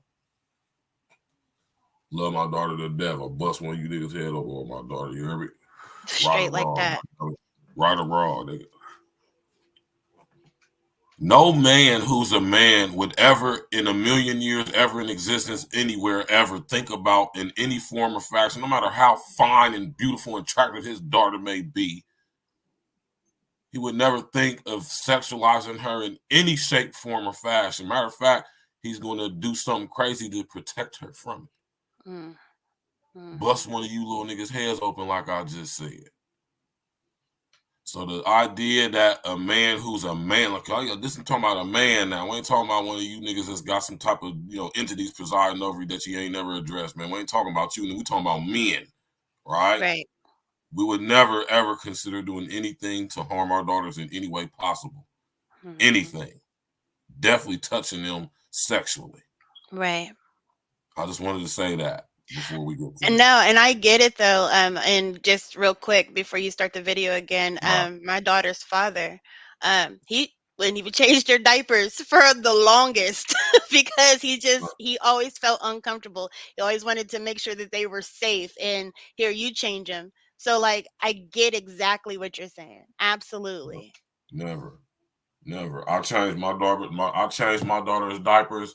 Love my daughter to death. I'll bust one of you niggas' head over on my daughter. You hear me? Right or Straight like wrong. that. Right or wrong, nigga. No man who's a man would ever, in a million years, ever in existence, anywhere, ever think about in any form or fashion, no matter how fine and beautiful and attractive his daughter may be, he would never think of sexualizing her in any shape, form, or fashion. Matter of fact, he's going to do something crazy to protect her from it. Mm. Mm-hmm. Bust one of you little niggas' heads open, like I just said. So the idea that a man who's a man, like, oh, yeah, this is talking about a man now. We ain't talking about one of you niggas that's got some type of, entities presiding over you that you ain't never addressed, man. We ain't talking about you. We talking about men, right? Right. We would never, ever consider doing anything to harm our daughters in any way possible. Mm-hmm. Anything. Definitely touching them sexually. Right. I just wanted to say that before we get to And no, this. and I get it though. And just real quick before you start the video again, Right. my daughter's father, he wouldn't even change their diapers for the longest because he always felt uncomfortable. He always wanted to make sure that they were safe. And here you change them. So like I get exactly what you're saying. Absolutely. Never. Never. I changed my daughter's diapers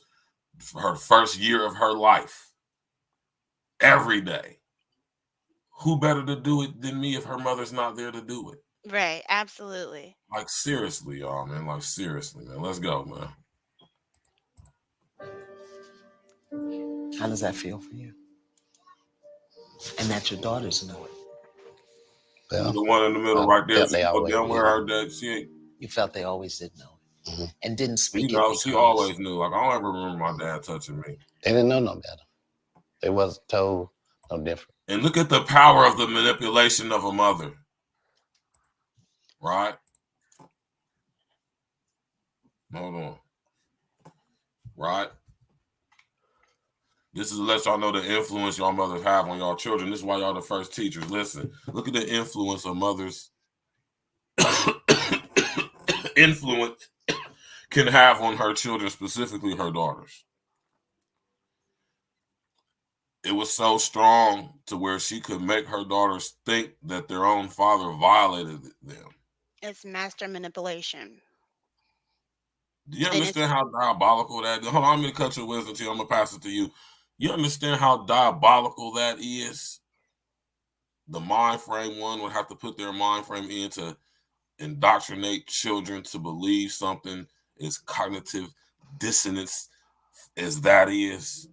for her first year of her life. Every day. Who better to do it than me if her mother's not there to do it? Right, absolutely. Like seriously, y'all, man. Like seriously, man. Let's go, man. How does that feel for you? And that your daughters know it. Well, the one in the middle right there. She go down where her dad. You felt they always did know it, mm-hmm. And didn't speak. You know, she always knew. Like I don't ever remember my dad touching me. They didn't know no better. They wasn't told no different. And look at the power of the manipulation of a mother. Right? Hold on. Right? This is to let y'all know the influence y'all mothers have on y'all children. This is why y'all the first teachers. Listen, look at the influence of mothers. Influence can have on her children, specifically her daughters. It was so strong to where she could make her daughters think that their own father violated them. It's master manipulation. Do you understand how diabolical that is? Hold on, I'm going to cut your wisdom to you. I'm going to pass it to you. You understand how diabolical that is? The mind frame one would have to put their mind frame in to indoctrinate children to believe something as cognitive dissonance as that is.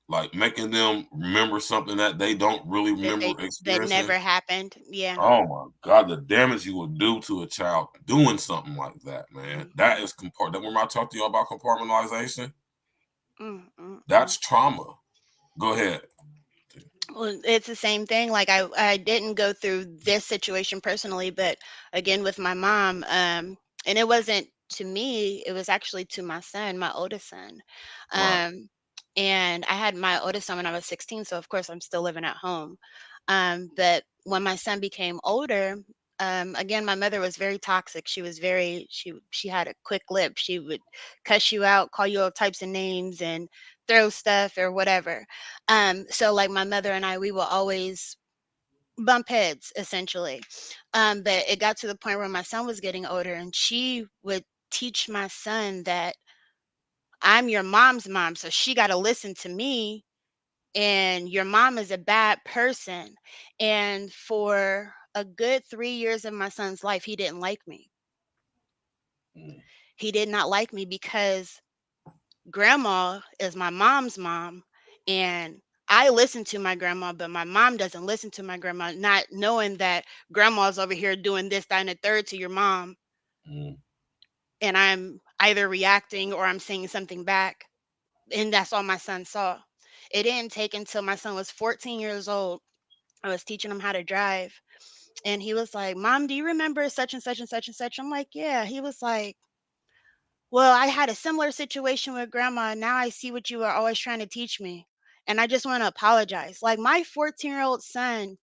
Like making them remember something that they don't really remember experiencing. That never happened. Yeah. Oh my God, the damage you will do to a child doing something like that, man. That is Remember I talked to you about compartmentalization? That's trauma. Go ahead. Well, it's the same thing. Like I didn't go through this situation personally, but again with my mom, and it wasn't to me, it was actually to my son, my oldest son. Right. And I had my oldest son when I was 16, so of course I'm still living at home. But when my son became older, again, my mother was very toxic. She was she had a quick lip. She would cuss you out, call you all types of names, and throw stuff or whatever. So like my mother and I, we will always bump heads essentially. But it got to the point where my son was getting older, and she would teach my son that I'm your mom's mom, so she got to listen to me, and your mom is a bad person. And for a good 3 years of my son's life, he didn't like me. He did not like me because grandma is my mom's mom, and I listen to my grandma, but my mom doesn't listen to my grandma, not knowing that grandma's over here doing this, that, and the third to your mom. And I'm either reacting or I'm saying something back. And that's all my son saw. It didn't take until my son was 14 years old. I was teaching him how to drive. And he was like, Mom, do you remember such and such and such and such? I'm like, yeah. He was like, well, I had a similar situation with grandma. And now I see what you were always trying to teach me. And I just want to apologize. Like my 14-year-old son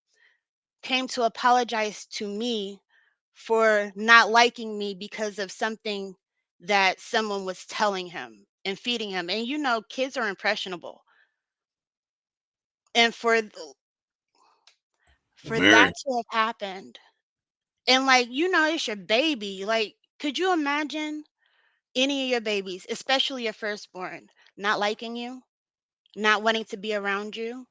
came to apologize to me for not liking me because of something that someone was telling him and feeding him. And you know, kids are impressionable. And for that to have happened, and like, you know, it's your baby. Like, could you imagine any of your babies, especially your firstborn, not liking you, not wanting to be around you?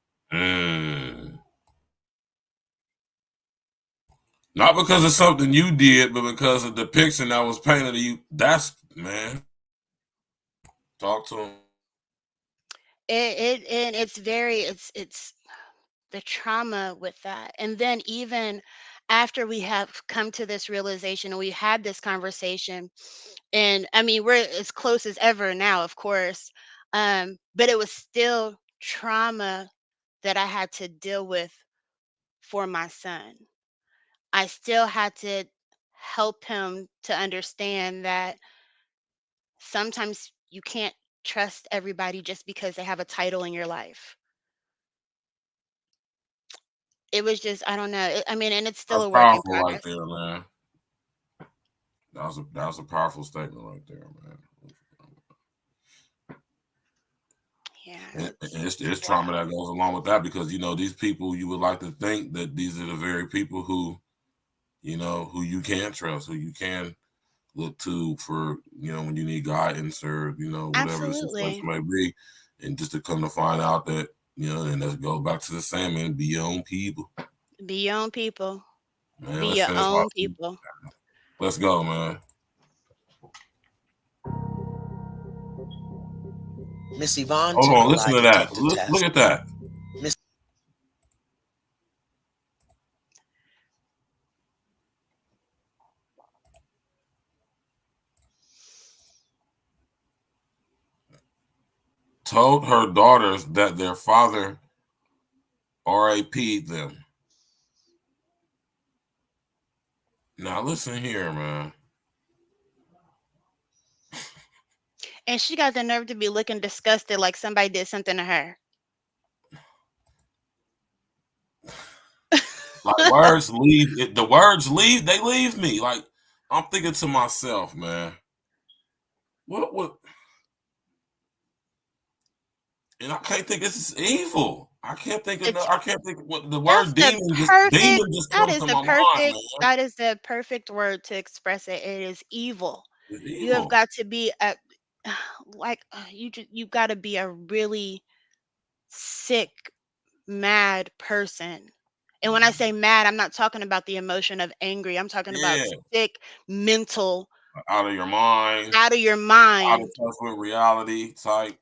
Not because of something you did, but because of the depiction that was painted of you. That's, man. Talk to him. It's the trauma with that. And then even after we have come to this realization and we had this conversation, and I mean, we're as close as ever now, of course. But it was still trauma that I had to deal with for my son. I still had to help him to understand that sometimes you can't trust everybody just because they have a title in your life. It was just, I don't know. I mean, and it's still That's a work in powerful right progress. there, man. That was a powerful statement right there, man. Yeah, it's trauma that goes along with that, because you know these people, you would like to think that these are the very people who, you know, who you can trust, who you can look to for, when you need guidance or, whatever the situation Absolutely. may be. And just to come to find out that, and let's go back to the same, man, be your own people. Be your own people. Man, Be let's your finish off. own people. Let's go, man. Miss Yvonne Hold to on, the listen lie to that. detector Look test. at that. Miss Told her daughters that their father RAP'd them. Now listen here, man. And she got the nerve to be looking disgusted like somebody did something to her. Like words leave. The words leave. They leave me. Like I'm thinking to myself, man. What? And I can't think this is evil. I can't think of. It's I can't think what the that's word the demon. perfect Demon just that comes is to the my mind, perfect man. that is the perfect word to express it. It is evil. It's You have evil. got to be a you got to be a really sick, mad person. And when I say mad, I'm not talking about the emotion of angry. I'm talking about Yeah, sick, mental, out of your mind, out of your out of mind. touch with reality type.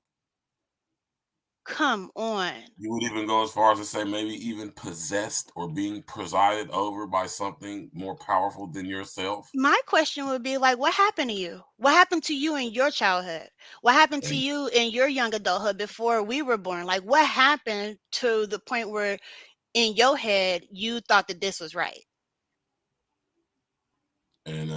Come on. You would even go as far as to say maybe even possessed or being presided over by something more powerful than yourself. My question would be like, what happened to you? What happened to you in your childhood? What happened to And you in your young adulthood before we were born? Like, what happened to the point where in your head you thought that this was right? and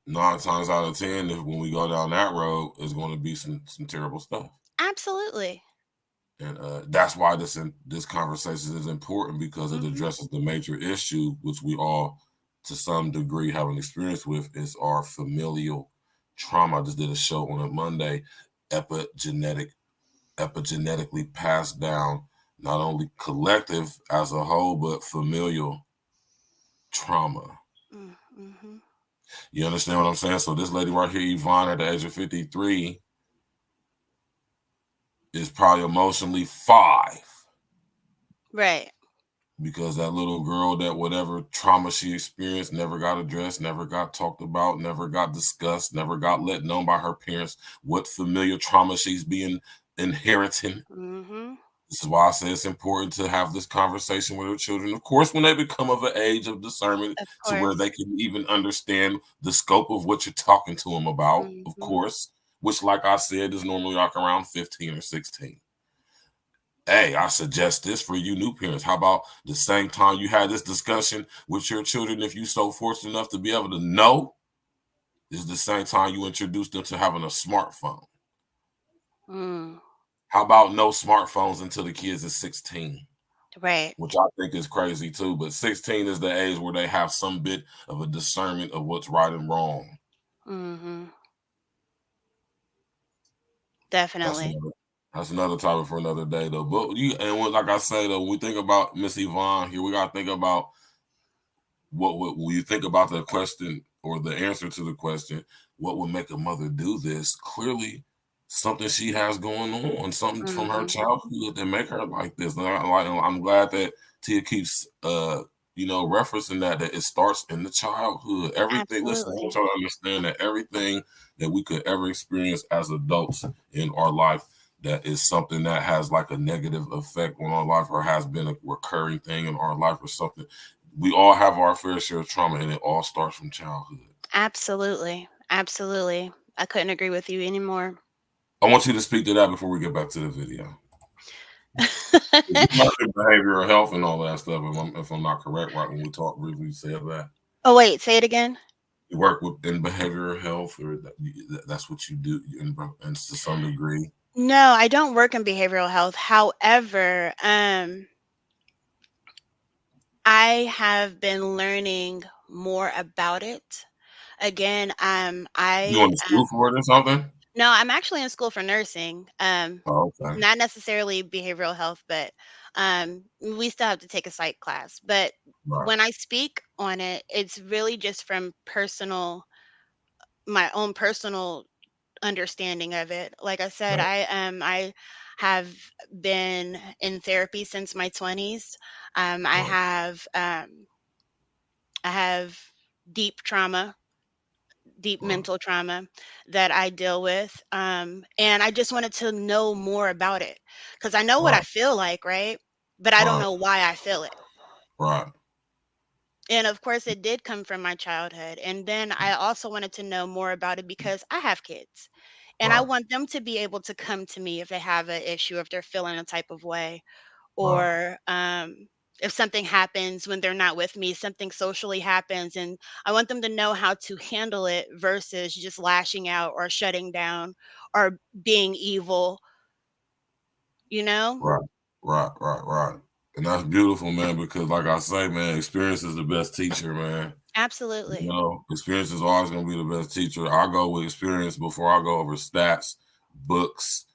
9 times out of 10, if when we go down that road, it's going to be some terrible stuff. Absolutely. And that's why this conversation is important because it Hmm. addresses the major issue, which we all, to some degree, have an experience with, is our familial trauma. I just did a show on a Monday, epigenetically passed down, not only collective as a whole, but familial trauma. Mm-hmm. You understand what I'm saying? So this lady right here, Yvonne, at the age of 53, is probably emotionally 5. Right. Because that little girl, that whatever trauma she experienced never got addressed, never got talked about, never got discussed, never got let known by her parents what familiar trauma she's being inheriting. Mm-hmm. This is why I say it's important to have this conversation with our children. Of course, when they become of an age of discernment Of to where course. they can even understand the scope of what you're talking to them about, of Mm-hmm. course, which, like I said, is normally like around 15 or 16. Hey, I suggest this for you new parents. How about the same time you had this discussion with your children, if you so fortunate enough to be able to know, is the same time you introduce them to having a smartphone. Mm. How about no smartphones until the kids is 16? Right. Which I think is crazy too. But 16 is the age where they have some bit of a discernment of what's right and wrong. Mm-hmm. That's Definitely. another. That's another topic for another day, though. But like I say, though, when we think about Miss Yvonne here, we gotta think about what when you think about the question or the answer to the question, what would make a mother do this? Clearly, something she has going on, something from her Mm-hmm. childhood that make her like this. And I'm glad that Tia keeps referencing that it starts in the childhood. Everything. Listen, I Absolutely. want y'all to understand that everything that we could ever experience as adults in our life, that is something that has like a negative effect on our life or has been a recurring thing in our life or something. We all have our fair share of trauma, and it all starts from childhood. Absolutely. Absolutely. I couldn't agree with you anymore. I want you to speak to that before we get back to the video. You mentioned behavioral health and all that stuff. If I'm not correct, right when we talked briefly, you said that Oh, wait, say it again. you work in behavioral health, or that's what you do, and to some degree. No, I don't work in behavioral health. However, I have been learning more about it. Again, You going to school for it or something? no, I'm actually in school for nursing. Oh, okay. Not necessarily behavioral health, but we still have to take a psych class. But Right. when I speak on it, it's really just from personal my own personal understanding of it. Like I said, Right. I have been in therapy since my 20s. Right. I have deep trauma, deep Right. mental trauma that I deal with. And I just wanted to know more about it because I know what I Right. feel like, right? But I don't Right. know why I feel it. Right. And of course, it did come from my childhood. And then I also wanted to know more about it because I have kids and I Right. want them to be able to come to me if they have an issue, if they're feeling a type of way, Right. or if something happens when they're not with me, something socially happens. And I want them to know how to handle it versus just lashing out or shutting down or being evil, you know? Right. Right. Right. Right. And that's beautiful, man, because like I say, man, experience is the best teacher, man. You Absolutely. know, experience is always going to be the best teacher. I go with experience before I go over stats, books,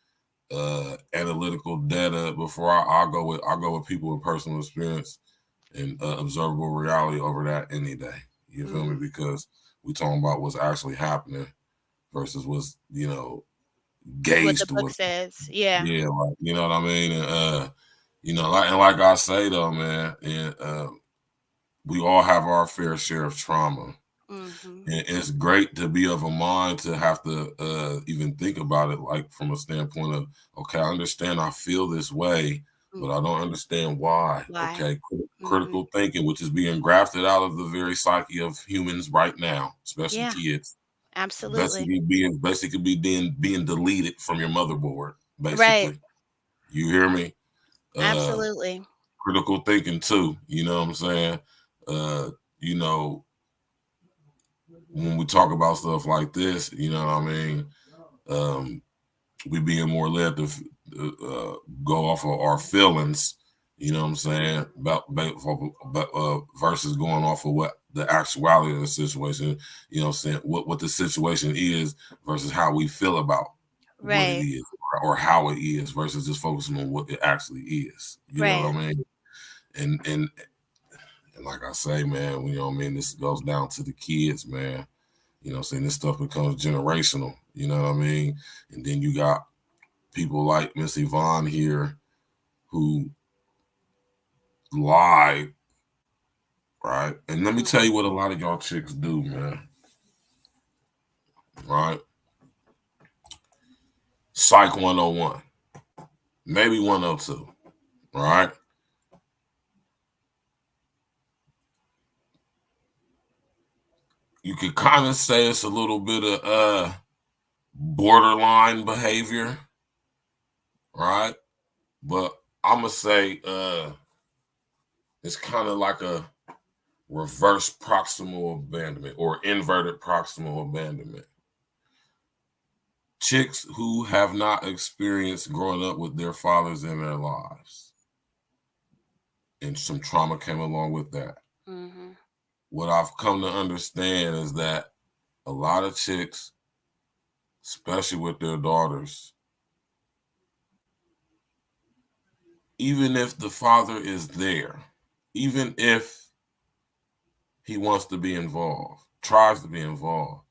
analytical data. Before I go with people with personal experience and observable reality over that any day. You feel me? Mm. Because we talking about what's actually happening versus what's What the gauged to book what's says. Yeah. yeah, like you know what I mean. And like I say though, man, and we all have our fair share of trauma. Hmm. And it's great to be of a mind to have to even think about it, like from a standpoint of, okay, I understand I feel this way, but I Hmm. don't understand why. Why? Okay, Hmm. critical thinking, which is being grafted out of the very psyche of humans right now, especially Yeah, kids. absolutely. Basically being deleted from your motherboard. Right. Basically, you hear me? Uh, Absolutely. Critical thinking too. You know what I'm saying? Uh, you know, when we talk about stuff like this, you know what I mean? Um, we being more led to go off of our feelings, you know what I'm saying, versus going off of what the actuality of the situation, you know what I'm saying, what the situation is versus how we feel about what it Right. is or how it is versus just focusing on what it actually is. You know Right. what I mean? And like I say, man, you know what I mean, this goes down to the kids, man. You know what I'm saying? This stuff becomes generational. You know what I mean? And then you got people like Miss Yvonne here who lie, right? And let me tell you what a lot of y'all chicks do, man. Right? Psych 101, maybe 102, right? You could kind of say it's a little bit of borderline behavior, right? But I'm gonna say it's kind of like a reverse proximal abandonment or inverted proximal abandonment. Chicks who have not experienced growing up with their fathers in their lives, and some trauma came along with that. Hmm. What I've come to understand is that a lot of chicks, especially with their daughters, even if the father is there, even if he wants to be involved, tries to be involved,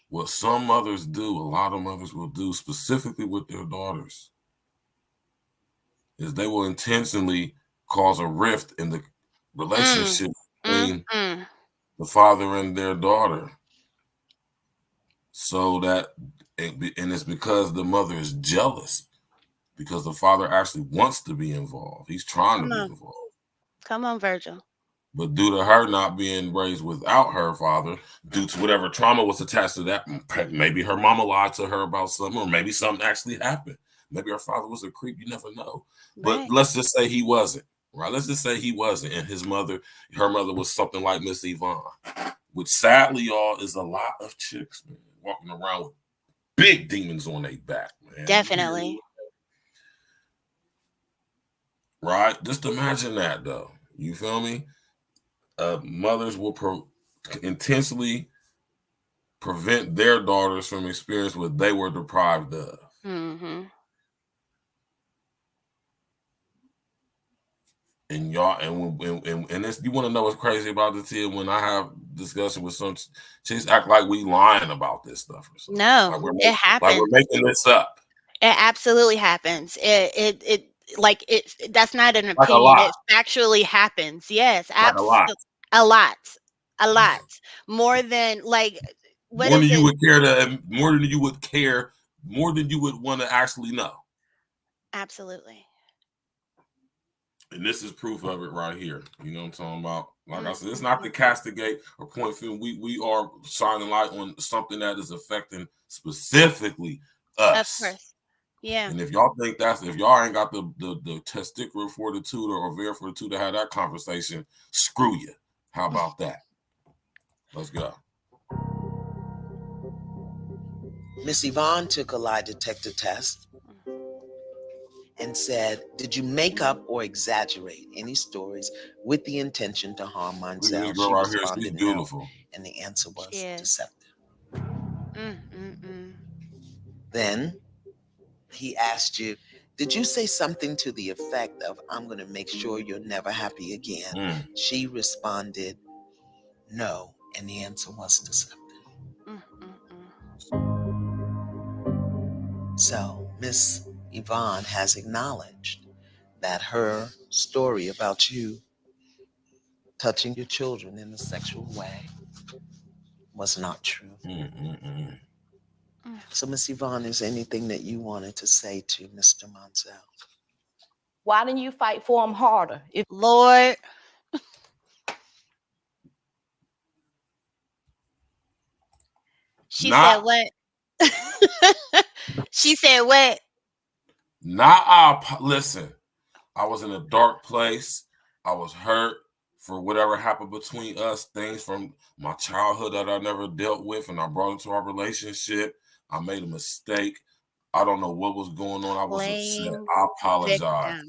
what some mothers do, a lot of mothers will do, specifically with their daughters, is they will intentionally cause a rift in the Mm. relationship Mm. between Mm. the father and their daughter, so that and it's because the mother is jealous because the father actually wants to be involved. He's trying to Come be on. involved. Come on, Virgil. But due to her not being raised without her father, due to whatever trauma was attached to that, maybe her mama lied to her about something, or maybe something actually happened. Maybe her father was a creep. You never know. But Right. let's just say he wasn't. Right? Let's just say he wasn't, and her mother was something like Miss Yvonne, which sadly, y'all, is a lot of chicks, man, walking around with big demons on their back, man. You hear me? Definitely. Right? Just imagine that, though. You feel me? Mothers will intensely prevent their daughters from experiencing what they were deprived of. Hmm. And y'all, and this, you want to know what's crazy about this here? When I have discussion with some chicks act like we lying about this stuff or something. No, it happens. Like we're making this up. It absolutely happens. That's not an opinion. It factually happens. Yes, absolutely. A lot. More than like what more is than it? You would care to more than you would care, more than you would want to actually know. Absolutely. And this is proof of it right here. You know what I'm talking about? Like I said, it's not to castigate or point finger. We are shining light on something that is affecting specifically us. Of course. Yeah. And if y'all think if y'all ain't got the testicular fortitude or ovar fortitude to have that conversation, screw you. How about that? Let's go. Miss Yvonne took a lie detector test and said, did you make up or exaggerate any stories with the intention to harm Monsell? She responded no, and the answer was deceptive. Then he asked you, did you say something to the effect of, I'm going to make sure you're never happy again? She responded no, and the answer was deceptive. So Miss Yvonne has acknowledged that her story about you touching your children in a sexual way was not true. So Miss Yvonne, is there anything that you wanted to say to Mr. Monsell? Why didn't you fight for him harder? Lord. She said what? She said what? Listen, I was in a dark place. I was hurt for whatever happened between us, things from my childhood that I never dealt with, and I brought into our relationship. I made a mistake. I don't know what was going on. I was upset. I apologize.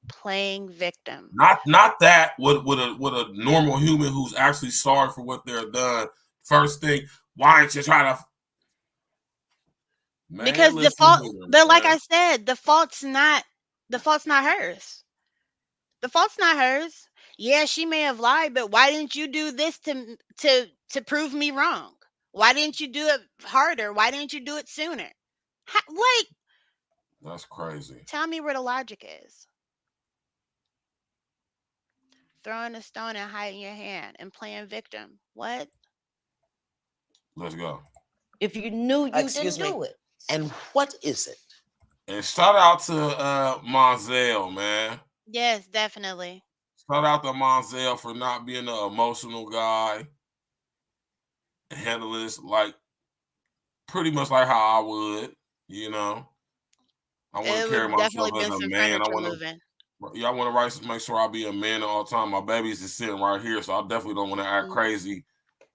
Playing victim. Not that with a normal human who's actually sorry for what they're done. First thing, why aren't you trying to? Man, because the fault, but like I said, the fault's not hers. The fault's not hers. Yeah, she may have lied, but why didn't you do this to prove me wrong? Why didn't you do it harder? Why didn't you do it sooner? That's crazy. Tell me where the logic is. Throwing a stone and hiding your hand and playing victim. What? Let's go. If you knew you didn't do it. And what is it? And shout out to Monsell, man. Yes, definitely. Shout out to Monsell for not being an emotional guy. Handling this like pretty much like how I would, you know. I want to carry myself as a man. I want to make sure I be a man all the time. My babies is sitting right here, so I definitely don't want to act crazy,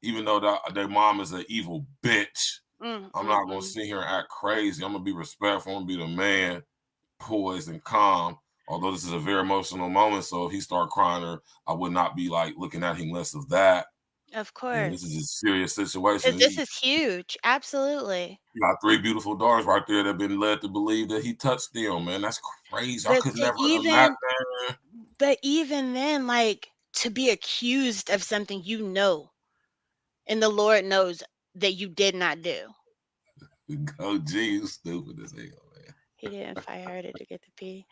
even though their mom is an evil bitch. I'm not going to sit here and act crazy. I'm going to be respectful. I'm going to be the man, poised and calm. Although this is a very emotional moment, so if he start crying, or I would not be like looking at him less of that. Of course. And this is a serious situation. This is huge. Absolutely. You got 3 beautiful daughters right there that have been led to believe that he touched them, man. That's crazy. I could never imagine. But even then, like, to be accused of something you know, and the Lord knows that you did not do. Oh, gee, you stupid as hell, man. He didn't fight harder to get the pee.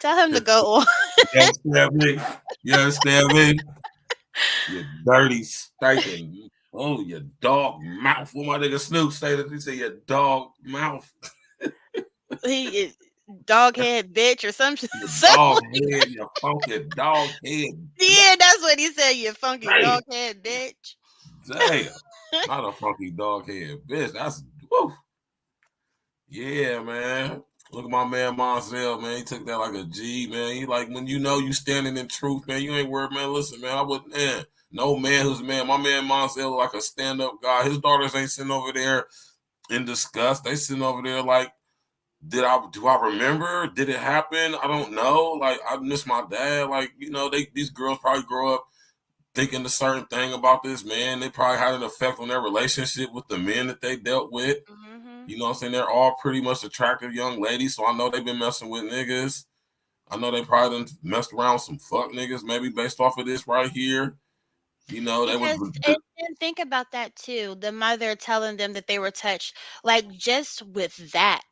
Tell him to go on. You understand me? You understand me? You dirty, stinking. Oh, your dog mouth. What my nigga Snoop stated, he said your dog mouth. He is dog head bitch or something. Dog head, you funky dog head. Yeah, that's what he said, you funky dog head bitch. Damn. Not a funky dog head bitch. That's woo. Yeah, man. Look at my man Monsell, man. He took that like a G, man. He like, when you know you standing in truth, man, you ain't worried, man. Listen, man, I wouldn't, man. No man who's a man. My man Monsell like a stand-up guy. His daughters ain't sitting over there in disgust. They sitting over there like, do I remember? Did it happen? I don't know. Like, I miss my dad. Like, you know, these girls probably grow up thinking a certain thing about this man. They probably had an effect on their relationship with the men that they dealt with. You know what I'm saying? They're all pretty much attractive young ladies, so I know they've been messing with niggas. I know they probably done messed around with some fuck niggas, maybe based off of this right here. You know, they Because would. and think about that too. The mother telling them that they were touched, like just with that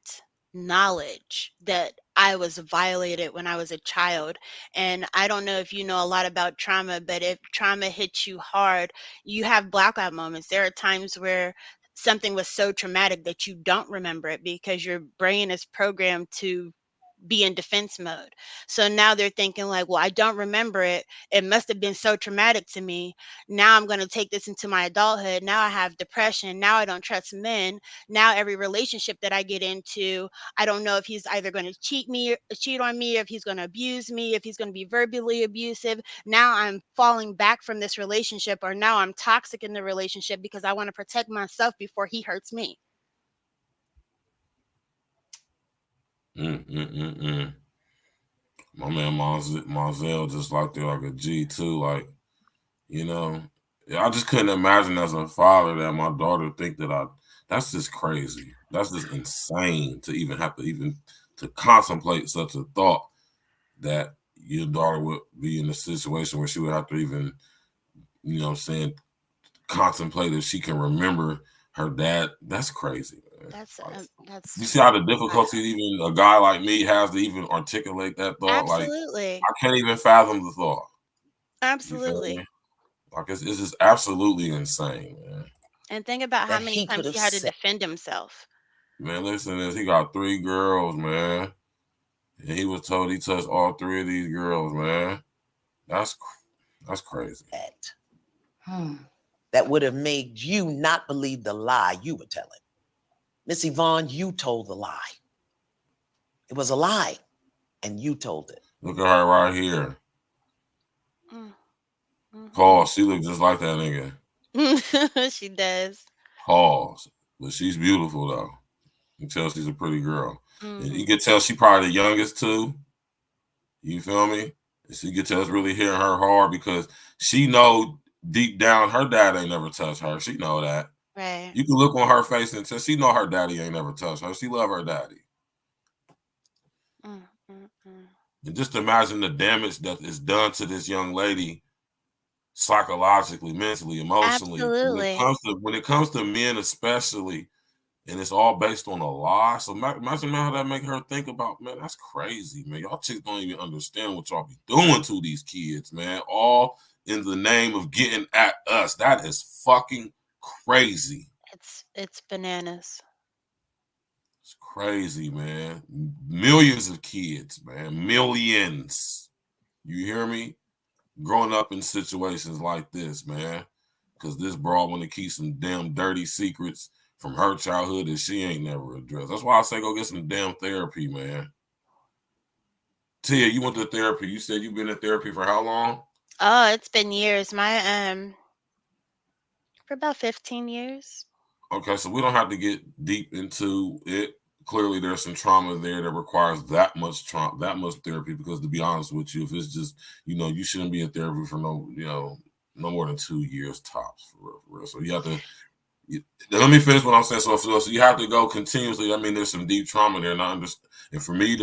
knowledge that I was violated when I was a child. And I don't know if you know a lot about trauma, but if trauma hits you hard, you have blackout moments. There are times where something was so traumatic that you don't remember it because your brain is programmed to be in defense mode. So now they're thinking like, well, I don't remember it. It must have been so traumatic to me. Now I'm going to take this into my adulthood. Now I have depression. Now I don't trust men. Now every relationship that I get into, I don't know if he's either going to cheat on me, if he's going to abuse me, if he's going to be verbally abusive. Now I'm falling back from this relationship, or now I'm toxic in the relationship because I want to protect myself before he hurts me. My man Marzel just locked it like a G too. Like, you know, I just couldn't imagine as a father that my daughter think that that's just crazy. That's just insane to even have to contemplate such a thought that your daughter would be in a situation where she would have to even, you know what I'm saying, contemplate if she can remember her dad. That's crazy. That's You see how the difficulty even a guy like me has to even articulate that thought? Like, absolutely. I can't even fathom the thought. Absolutely. Like, it's just absolutely insane, man. And think about how many times he had to defend himself. Man, listen to this. He got 3 girls, man. And he was told he touched all 3 of these girls, man. That's crazy. That would have made you not believe the lie you were telling. Miss Yvonne, you told the lie. It was a lie, and you told it. Look at her right here. Pause. She looks just like that nigga. She does. Pause. But she's beautiful, though. You can tell she's a pretty girl. And you can tell she probably the youngest, too. You feel me? And she can tell it's really hitting her hard because she know deep down her dad ain't never touched her. She know that. Right. You can look on her face and tell she know her daddy ain't never touched her. She love her daddy. And just imagine the damage that is done to this young lady psychologically, mentally, emotionally. Absolutely. When it comes to men especially, and it's all based on a lie. So imagine how that make her think about, man, that's crazy, man. Y'all chicks don't even understand what y'all be doing to these kids, man. All in the name of getting at us. That is fucking crazy. It's bananas. It's crazy, man. Millions of kids, man. Millions. You hear me? Growing up in situations like this, man. Because this broad want to keep some damn dirty secrets from her childhood that she ain't never addressed. That's why I say go get some damn therapy, man. Tia, you went to therapy. You said you've been in therapy for how long? Oh, it's been years. For about 15 years. Okay, so we don't have to get deep into it. Clearly, there's some trauma there that requires that much therapy. Because to be honest with you, if it's just, you shouldn't be in therapy for no more than 2 years tops, for real. So you have to. Let me finish what I'm saying. So you have to go continuously. I mean, there's some deep trauma there, and for me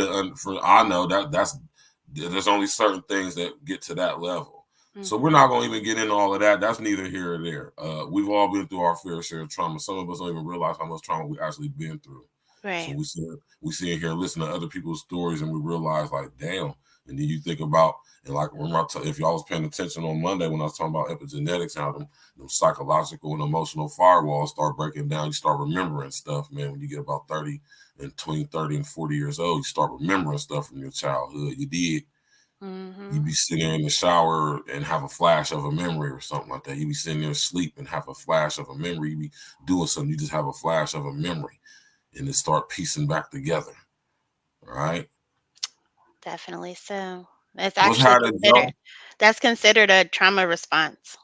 I know there's only certain things that get to that level. So we're not going to even get into all of that. That's neither here or there. We've all been through our fair share of trauma. Some of us don't even realize how much trauma we actually been through. Right. So we sit here and listen to other people's stories, and we realize, like, damn. And then you think about, and like if y'all was paying attention on Monday when I was talking about epigenetics, how them psychological and emotional firewalls start breaking down. You start remembering stuff, man. When you get about 30 and 30 and 40 years old, you start remembering stuff from your childhood. You did. You be sitting there in the shower and have a flash of a memory or something like that. You be sitting there asleep and have a flash of a memory. You be doing something, you just have a flash of a memory, and it start piecing back together. Right? Definitely so. That's actually considered a trauma response.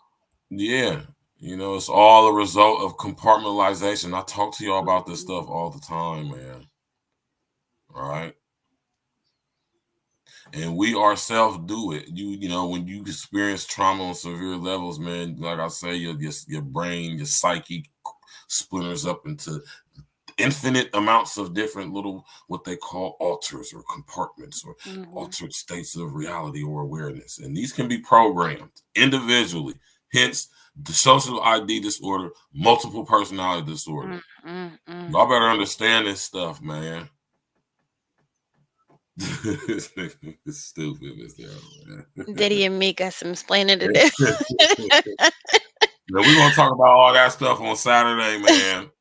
Yeah. It's all a result of compartmentalization. I talk to y'all about this stuff all the time, man. All right. And we ourselves do it. When you experience trauma on severe levels, man, like I say, your brain, your psyche splinters up into infinite amounts of different little, what they call alters or compartments or altered states of reality or awareness. And these can be programmed individually. Hence, the social ID disorder, multiple personality disorder. Y'all better understand this stuff, man. It's stupid, man. Diddy and Meek got some explaining to do. We're going to talk about all that stuff on Saturday, man.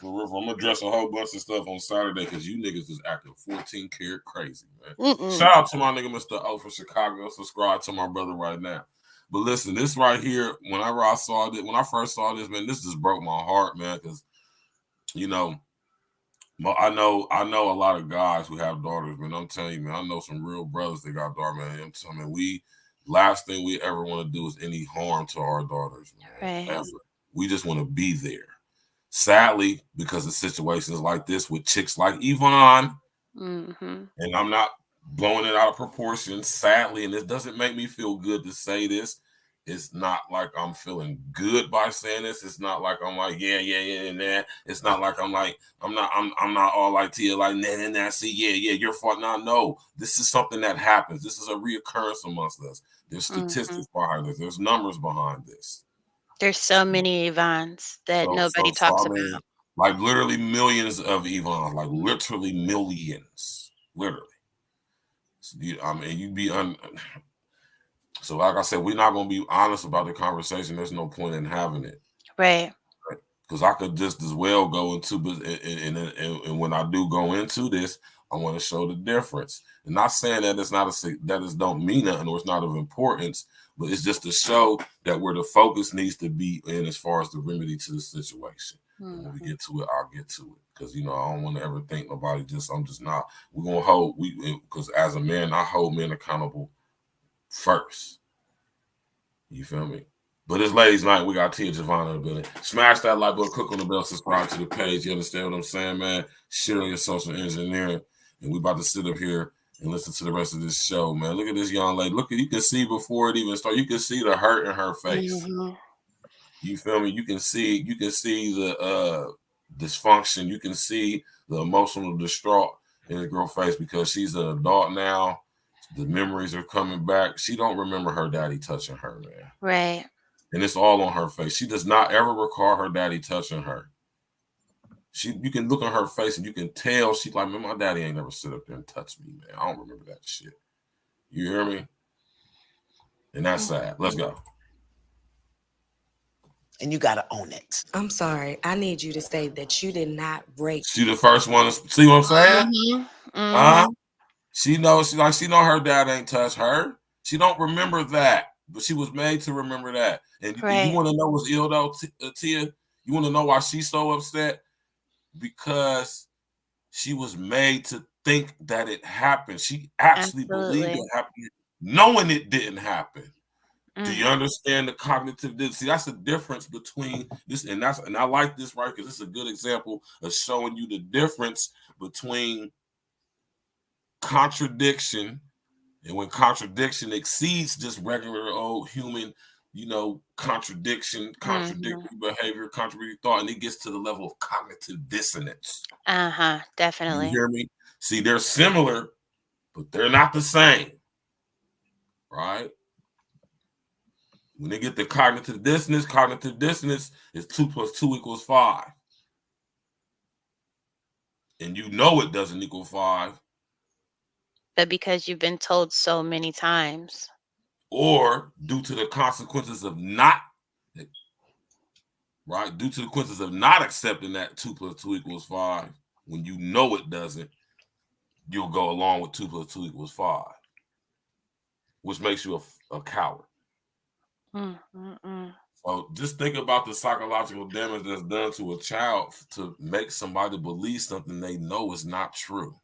For real, I'm going to address a whole bunch of stuff on Saturday because you niggas is acting 14 karat crazy, man. Shout out to my nigga, Mr. O from Chicago. Subscribe to my brother right now. But listen, this right here, whenever I saw this, when I first saw this, man, this just broke my heart, man, because, you know, I know a lot of guys who have daughters, man. I'm telling you, man, I know some real brothers that got daughters, man. I'm telling you, last thing we ever want to do is any harm to our daughters, man. Right. Ever. We just want to be there. Sadly, because of situations like this with chicks like Yvonne, and I'm not blowing it out of proportion, sadly, and this doesn't make me feel good to say this. It's not like I'm feeling good by saying this. It's not like I'm like, yeah. It's not like I'm not all like Tia, like, nah, see, yeah, your fault. No, this is something that happens. This is a reoccurrence amongst us. There's statistics behind this. There's numbers behind this. There's so many Yvonnes that nobody talks about. Like literally millions of Yvonnes, like literally millions, literally. I mean, you'd be So like I said, we're not going to be honest about the conversation. There's no point in having it. Right. Because I could just as well go into, and when I do go into this, I want to show the difference. And not saying that it don't mean nothing or it's not of importance, but it's just to show that where the focus needs to be in as far as the remedy to the situation. And when we get to it, I'll get to it. Because, you know, I don't want to ever think nobody I'm just not. We're going to hold, because as a man, I hold men accountable first. You feel me? But it's ladies' night. We got Tia Javon in the building. Smash that like button, click on the bell, subscribe to the page. You understand what I'm saying, man? Share your social engineering. And we about to sit up here and listen to the rest of this show, man. Look at this young lady. You can see before it even started. You can see the hurt in her face. You feel me? You can see the dysfunction. You can see the emotional distraught in the girl's face because she's an adult now. The memories are coming back. She don't remember her daddy touching her, man. Right. And it's all on her face. She does not ever recall her daddy touching her. You can look at her face and you can tell she's like, man, my daddy ain't never sit up there and touched me, man. I don't remember that shit. You hear me? And that's sad. Let's go. And you got to own it. I'm sorry. I need you to say that you did not break. She the first one. See what I'm saying? She knows. She know her dad ain't touched her. She don't remember that, but she was made to remember that. And you want to know what's ill though, Tia? You want to know why she's so upset? Because she was made to think that it happened. She actually believed it happened, knowing it didn't happen. Do you understand the cognitive? See, that's the difference between this, and I like this, right? Because it's a good example of showing you the difference between contradiction, and when contradiction exceeds just regular old human, contradictory behavior, contradictory thought, and it gets to the level of cognitive dissonance. Definitely. You hear me? See, they're similar, but they're not the same, right? When they get the cognitive dissonance is 2 + 2 = 5. And you know it doesn't equal 5. But because you've been told so many times. Or due to the consequences of not, right? Due to the consequences of not accepting that 2 + 2 = 5, when you know it doesn't, you'll go along with 2 + 2 = 5, which makes you a coward. So just think about the psychological damage that's done to a child to make somebody believe something they know is not true.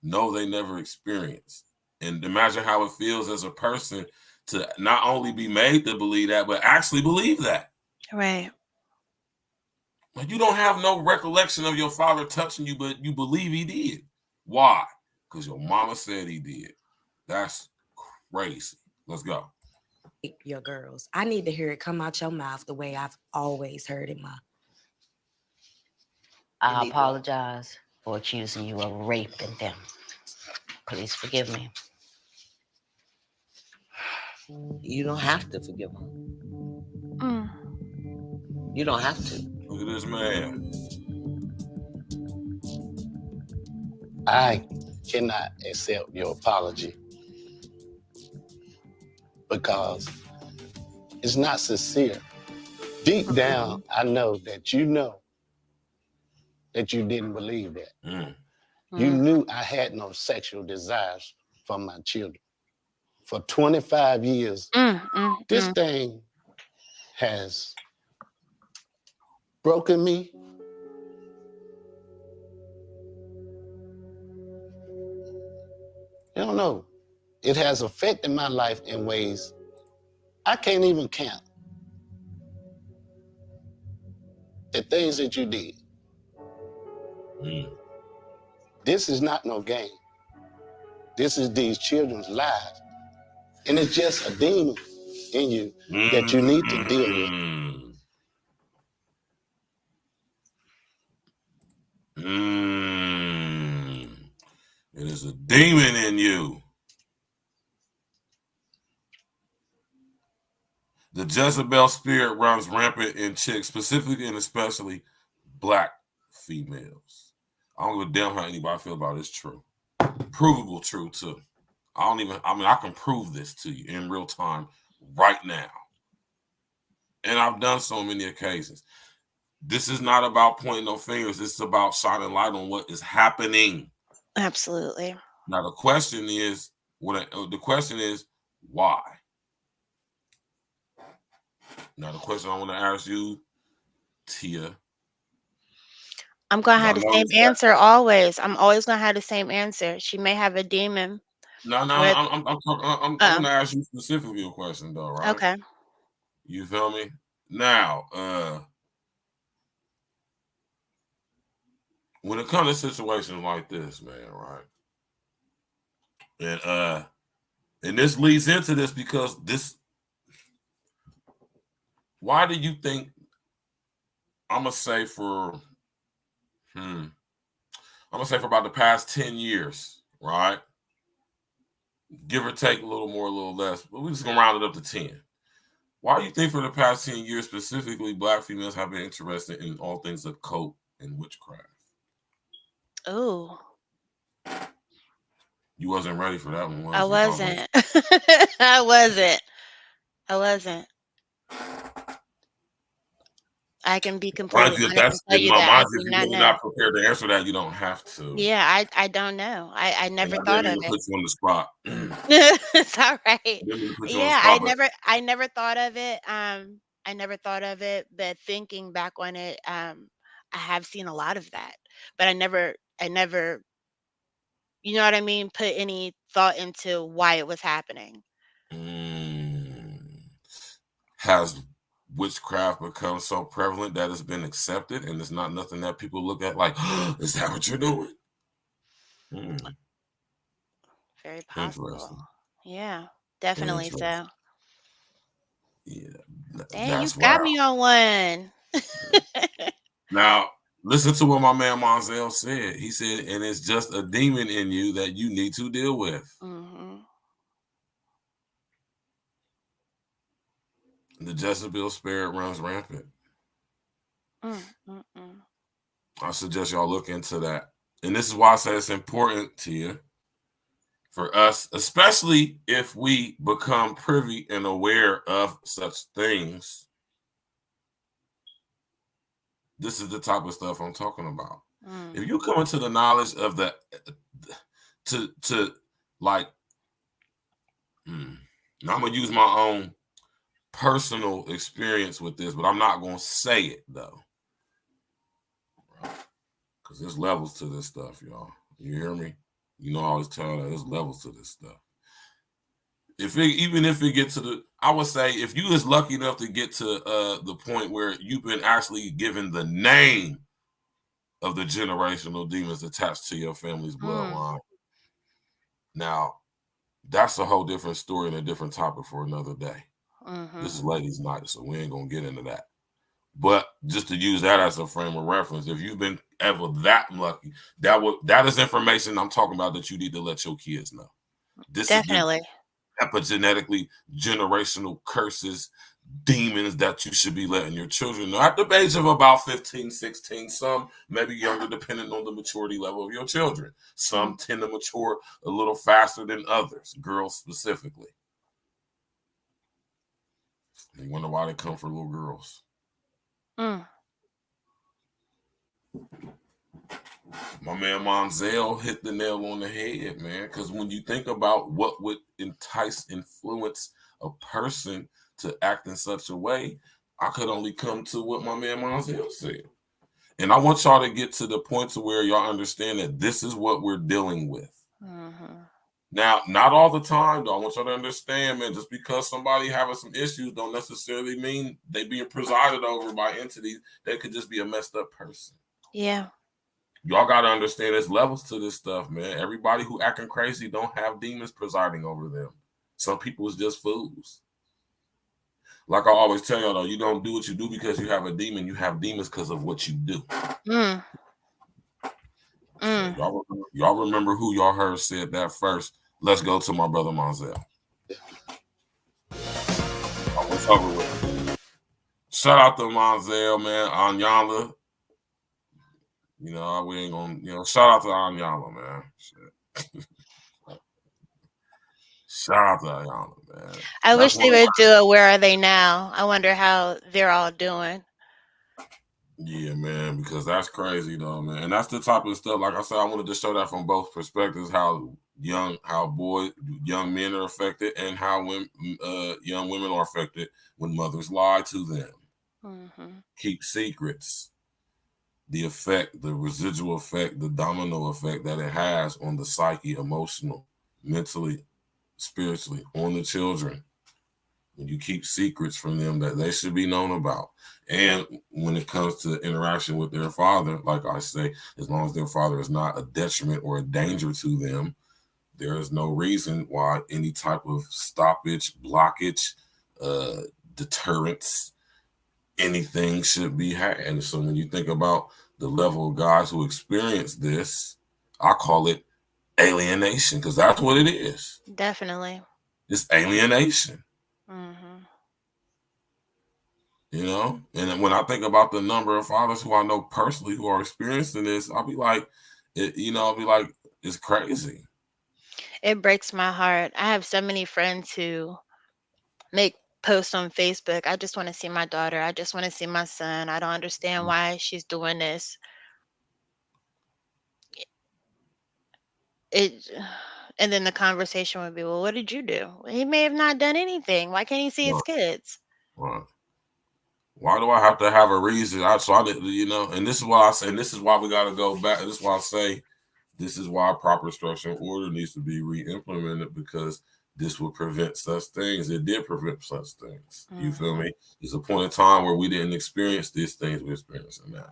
No, they never experienced. And imagine how it feels as a person to not only be made to believe that, but actually believe that. Right. Like you don't have no recollection of your father touching you, but you believe he did. Why? Because your mama said he did. That's crazy. Let's go. Your girls. I need to hear it come out your mouth the way I've always heard it, Ma. I apologize for accusing you of raping them. Please forgive me. You don't have to forgive them. You don't have to. Look at this man. I cannot accept your apology because it's not sincere. Deep down, I know that you didn't believe that. You knew I had no sexual desires for my children. For 25 years, this thing has broken me. You don't know. It has affected my life in ways I can't even count. The things that you did. This is not no game. This is these children's lives. And it's just a demon in you that you need to deal with. It is a demon in you. The Jezebel spirit runs rampant in chicks, specifically and especially black females. I don't give a damn how anybody feel about it. It's true. Provable true, too. I can prove this to you in real time right now. And I've done so many occasions. This is not about pointing no fingers. It's about shining light on what is happening. Absolutely. Now, the question is, why? Now, the question I want to ask you, Tia. I'm going to have the same answer always. I'm always going to have the same answer. She may have a demon. No, I'm going to ask you specifically a question, though, right? Okay. You feel me? Now, when it comes to situations like this, man, right? And this leads into this because why do you think, I'm going to say for about the past 10 years, right? Give or take a little more, a little less, but we're just going to round it up to 10. Why do you think for the past 10 years, specifically, black females have been interested in all things occult and witchcraft? Oh. You wasn't ready for that one, was you? I wasn't. I wasn't. I can be completely honest and tell you that. If you're not prepared to answer that, you don't have to. Yeah, I don't know. I never thought of it. Put you on the spot. It's all right. Yeah, I never thought of it. I never thought of it, but thinking back on it, I have seen a lot of that. But I never, you know what I mean, put any thought into why it was happening. Has witchcraft become so prevalent that it's been accepted and it's not nothing that people look at like, is that what you're doing? Very possible. Yeah, definitely so. Yeah. Dang, you got me on one. Now, listen to what my man Monzel said. He said, and it's just a demon in you that you need to deal with. The Jezebel spirit runs rampant. I suggest y'all look into that. And this is why I say it's important to you, for us, especially if we become privy and aware of such things. This is the type of stuff I'm talking about. If you come into the knowledge of now I'm going to use my own personal experience with this, but I'm not going to say it though. Because there's levels to this stuff, y'all. You hear me? You know, I always tell you that there's levels to this stuff. Even if it gets to I would say if you is lucky enough to get to the point where you've been actually given the name of the generational demons attached to your family's bloodline. Now, that's a whole different story and a different topic for another day. This is ladies' night, so we ain't gonna get into that. But just to use that as a frame of reference, if you've been ever that lucky, that is information I'm talking about that you need to let your kids know. This Definitely. Is epigenetically generational curses, demons that you should be letting your children know at the age of about 15, 16, some maybe younger, depending on the maturity level of your children. Some tend to mature a little faster than others, girls specifically. You wonder why they come for little girls. My man Monzel hit the nail on the head, man, because when you think about what would influence a person to act in such a way, I could only come to what my man Monzel said. And I want y'all to get to the point to where y'all understand that this is what we're dealing with. Now, not all the time, though. I want y'all to understand, man, just because somebody having some issues don't necessarily mean they being presided over by entities. They could just be a messed up person. Yeah. Y'all got to understand there's levels to this stuff, man. Everybody who acting crazy don't have demons presiding over them. Some people is just fools. Like I always tell y'all, though, you don't do what you do because you have a demon. You have demons because of what you do. So y'all remember who y'all heard said that first. Let's go to my brother Monzel. What's over with? Shout out to Monzel, man. Anyala. You know, we ain't gonna, shout out to Anyala, man. Shit. Shout out to Anyala, man. I wish they would do it. Where are they now? I wonder how they're all doing. Yeah, man, because that's crazy though, man. And that's the type of stuff, like I said, I wanted to show that from both perspectives, how young men are affected and how young women are affected when mothers lie to them. Keep secrets. The effect, the residual effect, the domino effect that it has on the psyche, emotional, mentally, spiritually, on the children. When you keep secrets from them that they should be known about. And when it comes to interaction with their father, like I say, as long as their father is not a detriment or a danger to them, there is no reason why any type of stoppage, blockage, deterrence, anything should be had. And so when you think about the level of guys who experience this, I call it alienation, because that's what it is. Definitely. It's alienation. You know, and when I think about the number of fathers who I know personally who are experiencing this, I'll be like, it's crazy. It breaks my heart. I have so many friends who make posts on Facebook. I just want to see my daughter. I just want to see my son. I don't understand why she's doing this. And then the conversation would be, well, what did you do? He may have not done anything. Why can't he see his kids? Right. Why do I have to have a reason? And this is why I say, and this is why we got to go back. This is why I say, this is why proper structure and order needs to be re-implemented, because this will prevent such things. It did prevent such things. You feel me? There's a point in time where we didn't experience these things we're experiencing now.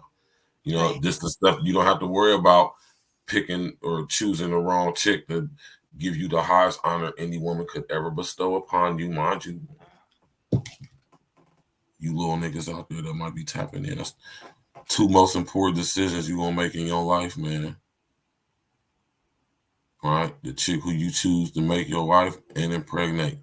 You know, this the stuff you don't have to worry about picking or choosing the wrong chick to give you the highest honor any woman could ever bestow upon you, mind you. You little niggas out there that might be tapping in. That's two most important decisions you're going to make in your life, man. All right? The chick who you choose to make your wife and impregnate.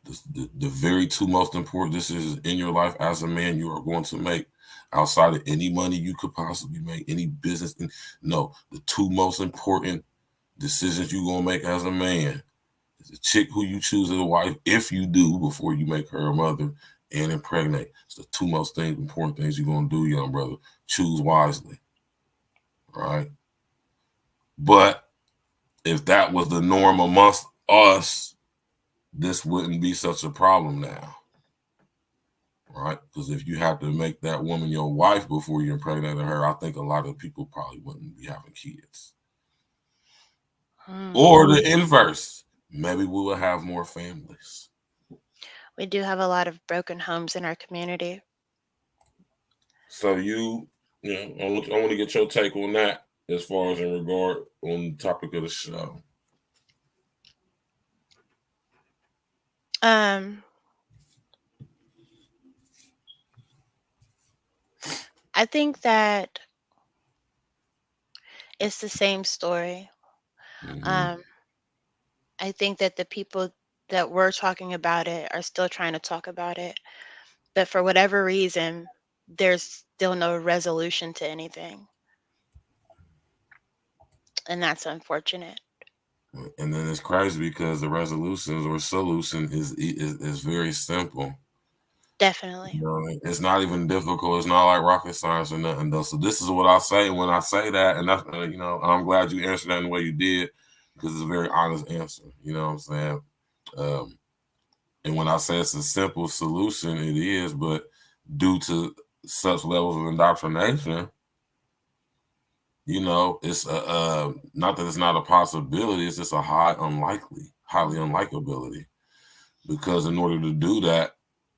The very two most important decisions in your life as a man you are going to make, outside of any money you could possibly make, any business. No, the two most important decisions you're going to make as a man is the chick who you choose as a wife, if you do, before you make her a mother, and impregnate. It's the two most important things you're going to do, young brother. Choose wisely. All right? But if that was the norm amongst us, this wouldn't be such a problem now. Right? Because if you have to make that woman your wife before you impregnated her, I think a lot of people probably wouldn't be having kids. Or the inverse. Maybe we will have more families. We do have a lot of broken homes in our community. So I want to get your take on that as far as in regard on the topic of the show. I think that it's the same story. I think that the people that were talking about it are still trying to talk about it. But for whatever reason, there's still no resolution to anything. And that's unfortunate. And then it's crazy because the resolutions or solution is very simple. Definitely. You know, it's not even difficult. It's not like rocket science or nothing, though. So this is what I say when I say that, and that's I'm glad you answered that in the way you did because it's a very honest answer. You know what I'm saying? And when I say it's a simple solution, it is, but due to such levels of indoctrination, it's not that it's not a possibility. It's just a highly unlikability. Because in order to do that,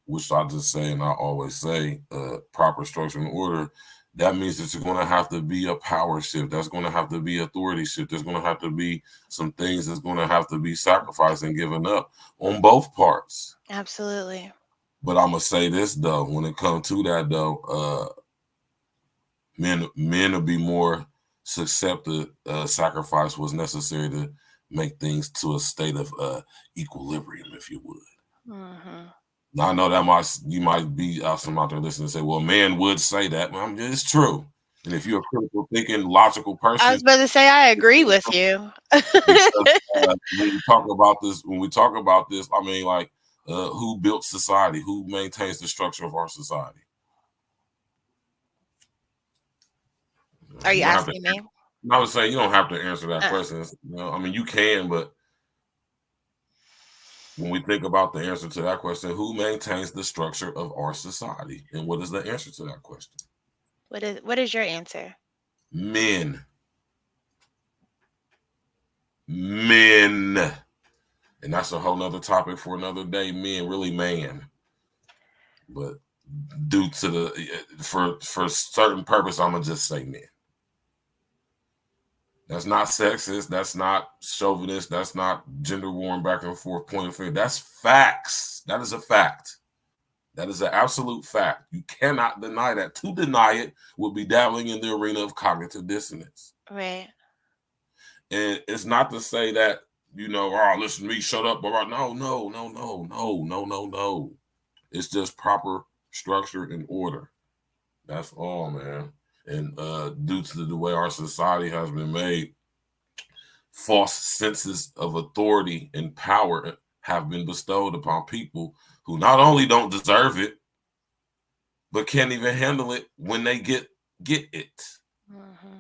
which I just say and I always say, proper structure and order, that means that you're going to have to be a power shift. That's going to have to be authority shift. There's going to have to be some things that's going to have to be sacrificed and given up on both parts. Absolutely. But I'm going to say this, though. When it comes to that, though, men will be more susceptible. Sacrifice was necessary to make things to a state of equilibrium, if you would. Mm-hmm. Now, I know that you might be some out there listening and say, well, man would say that. Well, it's true. And if you're a critical thinking, logical person. I was about to say, I agree with you. Because, when we talk about this, I mean, like, who built society? Who maintains the structure of our society? Are you asking me? I would say you don't have to answer that question. I mean, you can, but when we think about the answer to that question, who maintains the structure of our society? And what is the answer to that question? What is your answer? Men. And that's a whole nother topic for another day. Men, really man. But due to for certain purpose, I'm going to just say men. That's not sexist. That's not chauvinist. That's not gender warring back and forth pointing finger. That's facts. That is a fact. That is an absolute fact. You cannot deny that. To deny it would be dabbling in the arena of cognitive dissonance. Right. And it's not to say that, listen to me, shut up. No. It's just proper structure and order. That's all, man. And due to the way our society has been made, false senses of authority and power have been bestowed upon people who not only don't deserve it, but can't even handle it when they get it. Mm-hmm.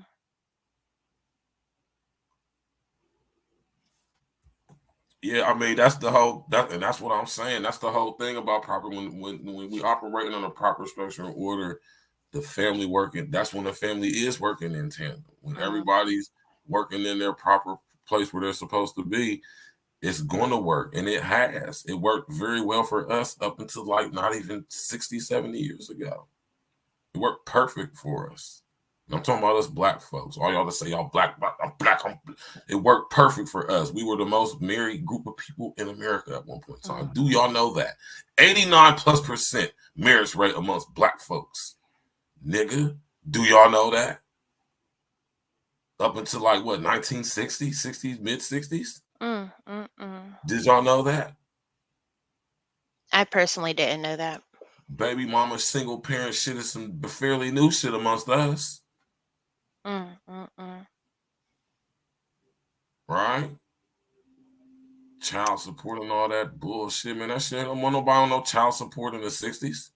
Yeah, I mean that's the whole and that's what I'm saying. That's the whole thing about proper when we operating on a proper structure and order, the family working. That's when the family is working in tandem. When everybody's working in their proper place where they're supposed to be, it's going to work, and it has. It worked very well for us up until like not even 60, 70 years ago. It worked perfect for us. I'm talking about us black folks. All y'all that say y'all black, I'm black. It worked perfect for us. We were the most married group of people in America at one point in time. Do y'all know that? 89+% marriage rate amongst black folks. Nigga, do y'all know that? Up until like what, 1960s, 60s, mid 60s? Did y'all know that? I personally didn't know that. Baby mama single parent shit is some fairly new shit amongst us. Right? Child support and all that bullshit, man. That shit, I don't want nobody on no child support in the 60s.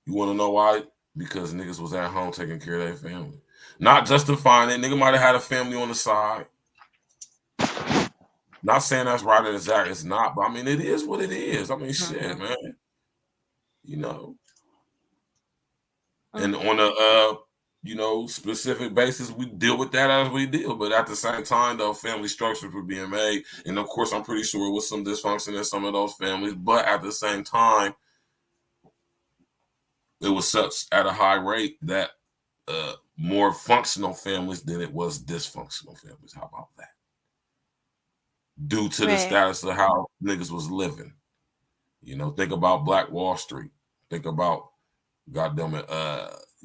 You want to know why? Because niggas was at home taking care of their family. Not justifying it. Nigga might have had a family on the side. Not saying that's right or exact. It's not. But I mean, it is what it is. I mean, shit, man. And on a, specific basis, we deal with that as we deal. But at the same time, though, family structures were being made. And of course, I'm pretty sure it was some dysfunction in some of those families. But at the same time, it was such at a high rate that more functional families than it was dysfunctional families. How about that? Due to the status of how niggas was living. Think about Black Wall Street. Think about, goddamn it,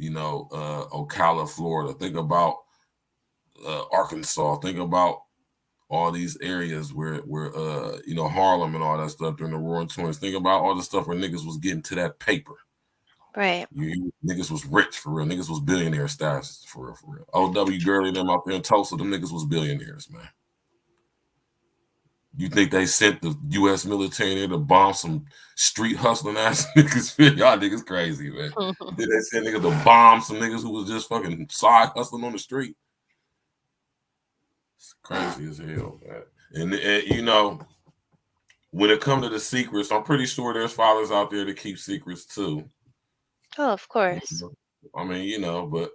Ocala, Florida. Think about Arkansas. Think about all these areas where you know, Harlem and all that stuff during the Roaring Twenties. Think about all the stuff where niggas was getting to that paper. Right. Niggas was rich for real. Niggas was billionaire status for real, for real. O.W. Gurley them out there in Tulsa, them niggas was billionaires, man. You think they sent the U.S. military in there to bomb some street hustling ass niggas? Y'all niggas crazy, man. Did they send niggas to bomb some niggas who was just fucking side hustling on the street? It's crazy as hell, man. And you know, when it comes to the secrets, I'm pretty sure there's fathers out there that keep secrets too. Oh, of course. I mean, you know, but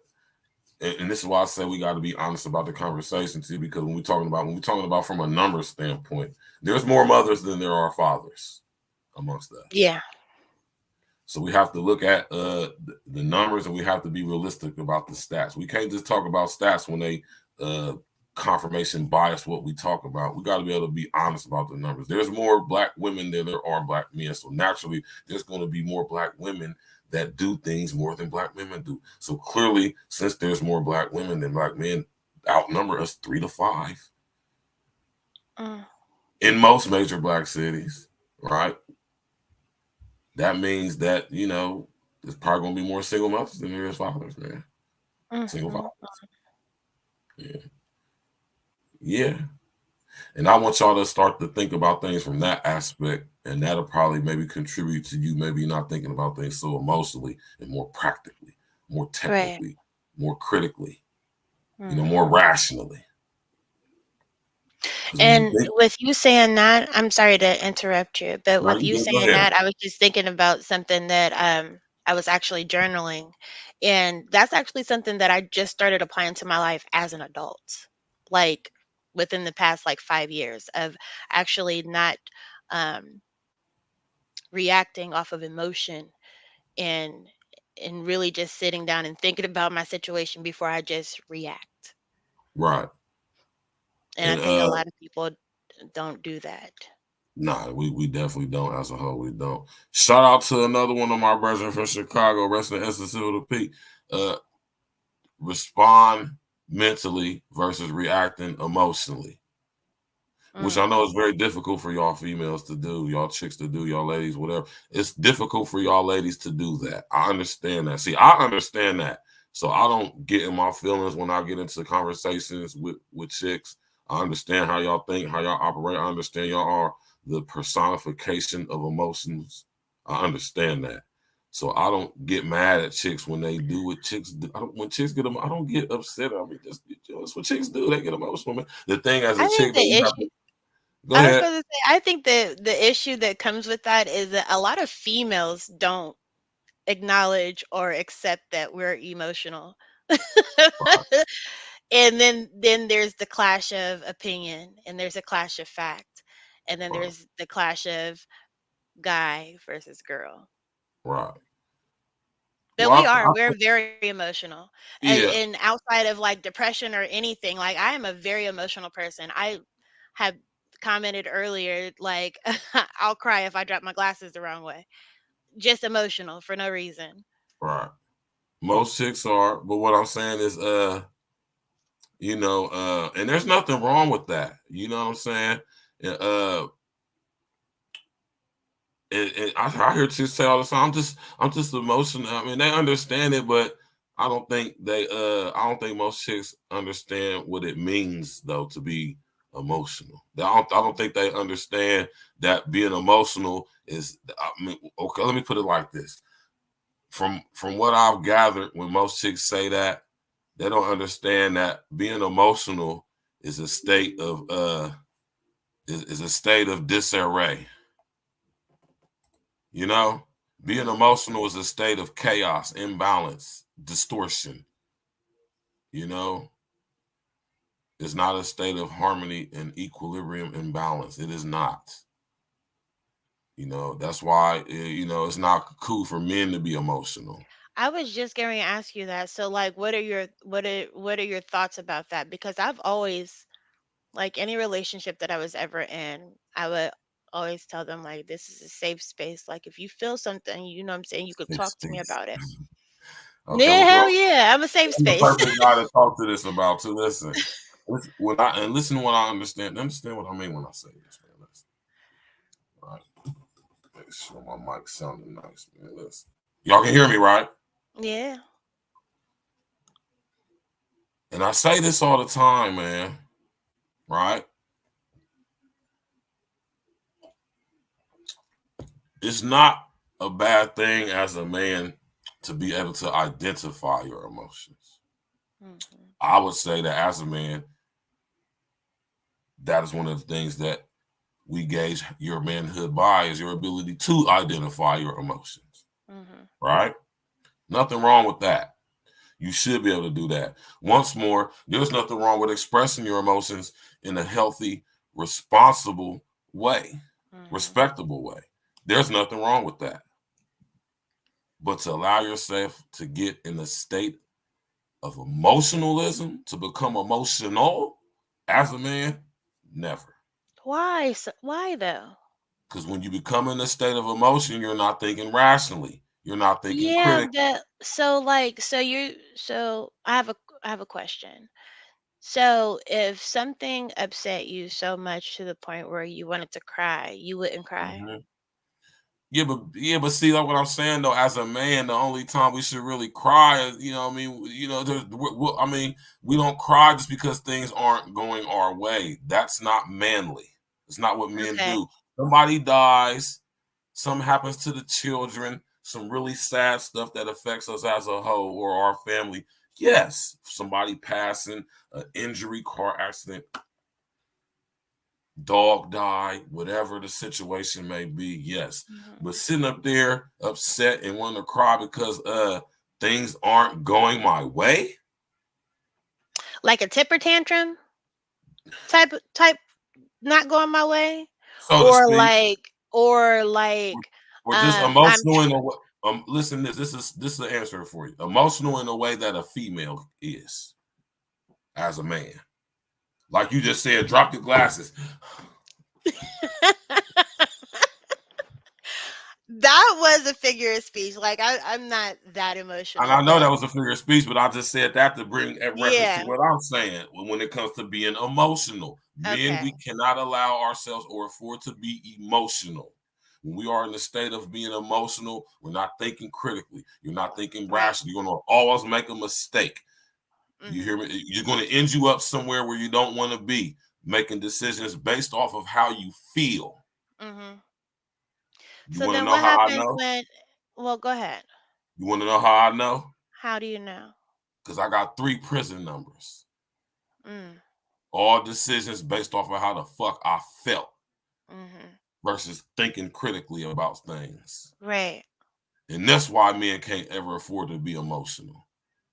and this is why I say we got to be honest about the conversation too, because when we're talking about from a numbers standpoint, there's more mothers than there are fathers amongst us. Yeah. So we have to look at the numbers, and we have to be realistic about the stats. We can't just talk about stats when they confirmation bias what we talk about. We got to be able to be honest about the numbers. There's more black women than there are black men, so naturally there's going to be more black women that do things more than black women do. So clearly, since there's more black women than black men, outnumber us 3 to 5 in most major black cities, right? That means that, you know, there's probably going to be more single mothers than there is fathers, man. Single fathers. Yeah. Yeah. And I want y'all to start to think about things from that aspect, and that'll probably maybe contribute to you maybe not thinking about things so emotionally and more practically, more technically, more critically, you know, more rationally. And with you saying that, I'm sorry to interrupt you, but with you saying that, I was just thinking about something that I was actually journaling, and that's actually something that I just started applying to my life as an adult, like within the past like 5 years of actually not reacting off of emotion and really just sitting down and thinking about my situation before I just react. Right. And I think a lot of people don't do that. Nah, we definitely don't. As a whole, we don't. Shout out to another one of my brethren from Chicago, Wrestling Essence of the Peak. Respond mentally versus reacting emotionally, which I know is very difficult for y'all females to do, y'all chicks to do, y'all ladies, whatever. It's difficult for y'all ladies to do that. I understand that. See, I understand that. So I don't get in my feelings when I get into conversations with chicks. I understand how y'all think, how y'all operate. I understand y'all are the personification of emotions. I understand that. So I don't get mad at chicks when they do what chicks do. When chicks get them, I don't get upset. I mean, that's what chicks do. They get emotional. Man. The thing as a chick, Go ahead. I was going to say, I think the issue that comes with that is that a lot of females don't acknowledge or accept that we're emotional. And then there's the clash of opinion, and there's a clash of fact, and then there's the clash of guy versus girl. Right. But we're very emotional. And outside of like depression or anything, like I am a very emotional person. I have commented earlier, like I'll cry if I drop my glasses the wrong way. Just emotional for no reason. Right. Most chicks are, but what I'm saying is, you know, and there's nothing wrong with that. You know what I'm saying? And I hear chicks say all the time, I'm just emotional. I mean, they understand it, but I don't think most chicks understand what it means though to be emotional. I don't think they understand that being emotional is. I mean, okay, let me put it like this. From what I've gathered, when most chicks say that, they don't understand that being emotional is a state of disarray. You know, being emotional is a state of chaos, imbalance, distortion. You know, it's not a state of harmony and equilibrium and balance. It is not. You know, that's why, you know, it's not cool for men to be emotional. I was just going to ask you that. So like what are your thoughts about that? Because I've always, like any relationship that I was ever in, I would always tell them like this is a safe space. Like if you feel something, you know what I'm saying, you could talk to me about it. Okay, yeah, hell yeah, I'm a safe space. I'm the perfect guy to talk to this about too. Listen, Listen to what I understand. Understand what I mean when I say this, man. Listen. All right. Make sure my mic sounding nice, man. Listen. Y'all can hear me, right? Yeah. And I say this all the time, man. Right? It's not a bad thing as a man to be able to identify your emotions. Mm-hmm. I would say that as a man, that is one of the things that we gauge your manhood by is your ability to identify your emotions. Mm-hmm. Right? Nothing wrong with that. You should be able to do that. Once more, there's nothing wrong with expressing your emotions in a healthy, responsible way, respectable way. There's nothing wrong with that. But to allow yourself to get in a state of emotionalism, to become emotional as a man, never. Why? Why though? Because when you become in a state of emotion, you're not thinking rationally. You're not thinking critically. Yeah, so I have a question. So if something upset you so much to the point where you wanted to cry, you wouldn't cry? Mm-hmm. Yeah, but see, like what I'm saying though, as a man, the only time we should really cry is, we don't cry just because things aren't going our way. That's not manly. It's not what men do. Somebody dies, something happens to the children, some really sad stuff that affects us as a whole or our family. Yes, somebody passing, an injury, car accident, dog die, whatever the situation may be, yes. But sitting up there upset and wanting to cry because things aren't going my way, like a temper tantrum type not going my way, so to speak, or just emotional in a way. Listen, this is the answer for you. Emotional in a way that a female is as a man. Like you just said, drop your glasses. That was a figure of speech. Like I'm not that emotional. And I know that was a figure of speech, but I just said that to bring a reference to what I'm saying. When it comes to being emotional, men, we cannot allow ourselves or afford to be emotional. When we are in the state of being emotional, we're not thinking critically. You're not thinking rationally. You're going to always make a mistake. You hear me? You're going to end you up somewhere where you don't want to be, making decisions based off of how you feel. You so want to then know what how I happens know? well, go ahead. You want to know how I know? How do you know? Because I got 3 prison numbers. All decisions based off of how the fuck I felt versus thinking critically about things. Right. And that's why men can't ever afford to be emotional.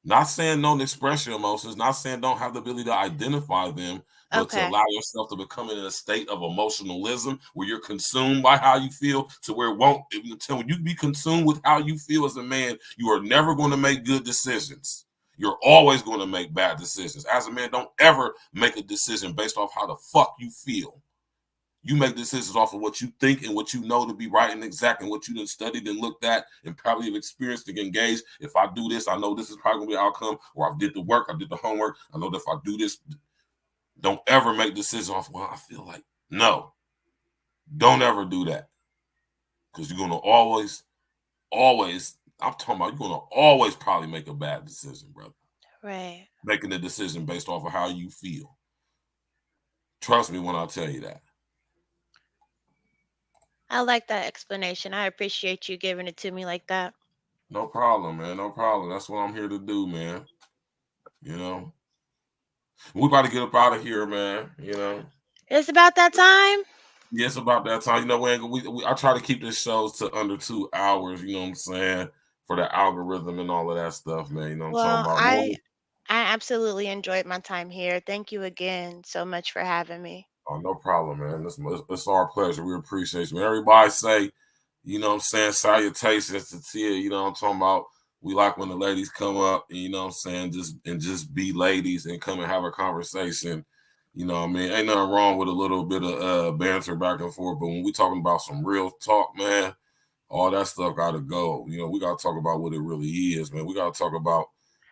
Not saying don't express your emotions, not saying don't have the ability to identify them, but to allow yourself to become in a state of emotionalism where you're consumed by how you feel to where it won't, until when you be consumed with how you feel as a man, you are never going to make good decisions. You're always going to make bad decisions. As a man, don't ever make a decision based off how the fuck you feel. You make decisions off of what you think and what you know to be right and exact and what you done studied and looked at and probably have experienced and engaged. If I do this, I know this is probably going to be the outcome, or I did the work, I did the homework. I know that if I do this, don't ever make decisions off of what I feel like. No, don't ever do that. Because you're going to always, I'm talking about you're going to always probably make a bad decision, brother. Right. Making a decision based off of how you feel. Trust me when I tell you that. I like that explanation. I appreciate you giving it to me like that. No problem, man. No problem. That's what I'm here to do, man. We about to get up out of here, man. It's about that time. Yeah, it's about that time. I try to keep this shows to under 2 hours. You know what I'm saying, for the algorithm and all of that stuff, man. You know what I'm talking about. I absolutely enjoyed my time here. Thank you again so much for having me. Oh, no problem, man. It's our pleasure. We appreciate you. Everybody say, you know what I'm saying, salutations to Tia. You know what I'm talking about. We like when the ladies come up, and, you know what I'm saying, just be ladies and come and have a conversation. You know what I mean? Ain't nothing wrong with a little bit of banter back and forth, but when we talking about some real talk, man, all that stuff got to go. We got to talk about what it really is, man. We got to talk about,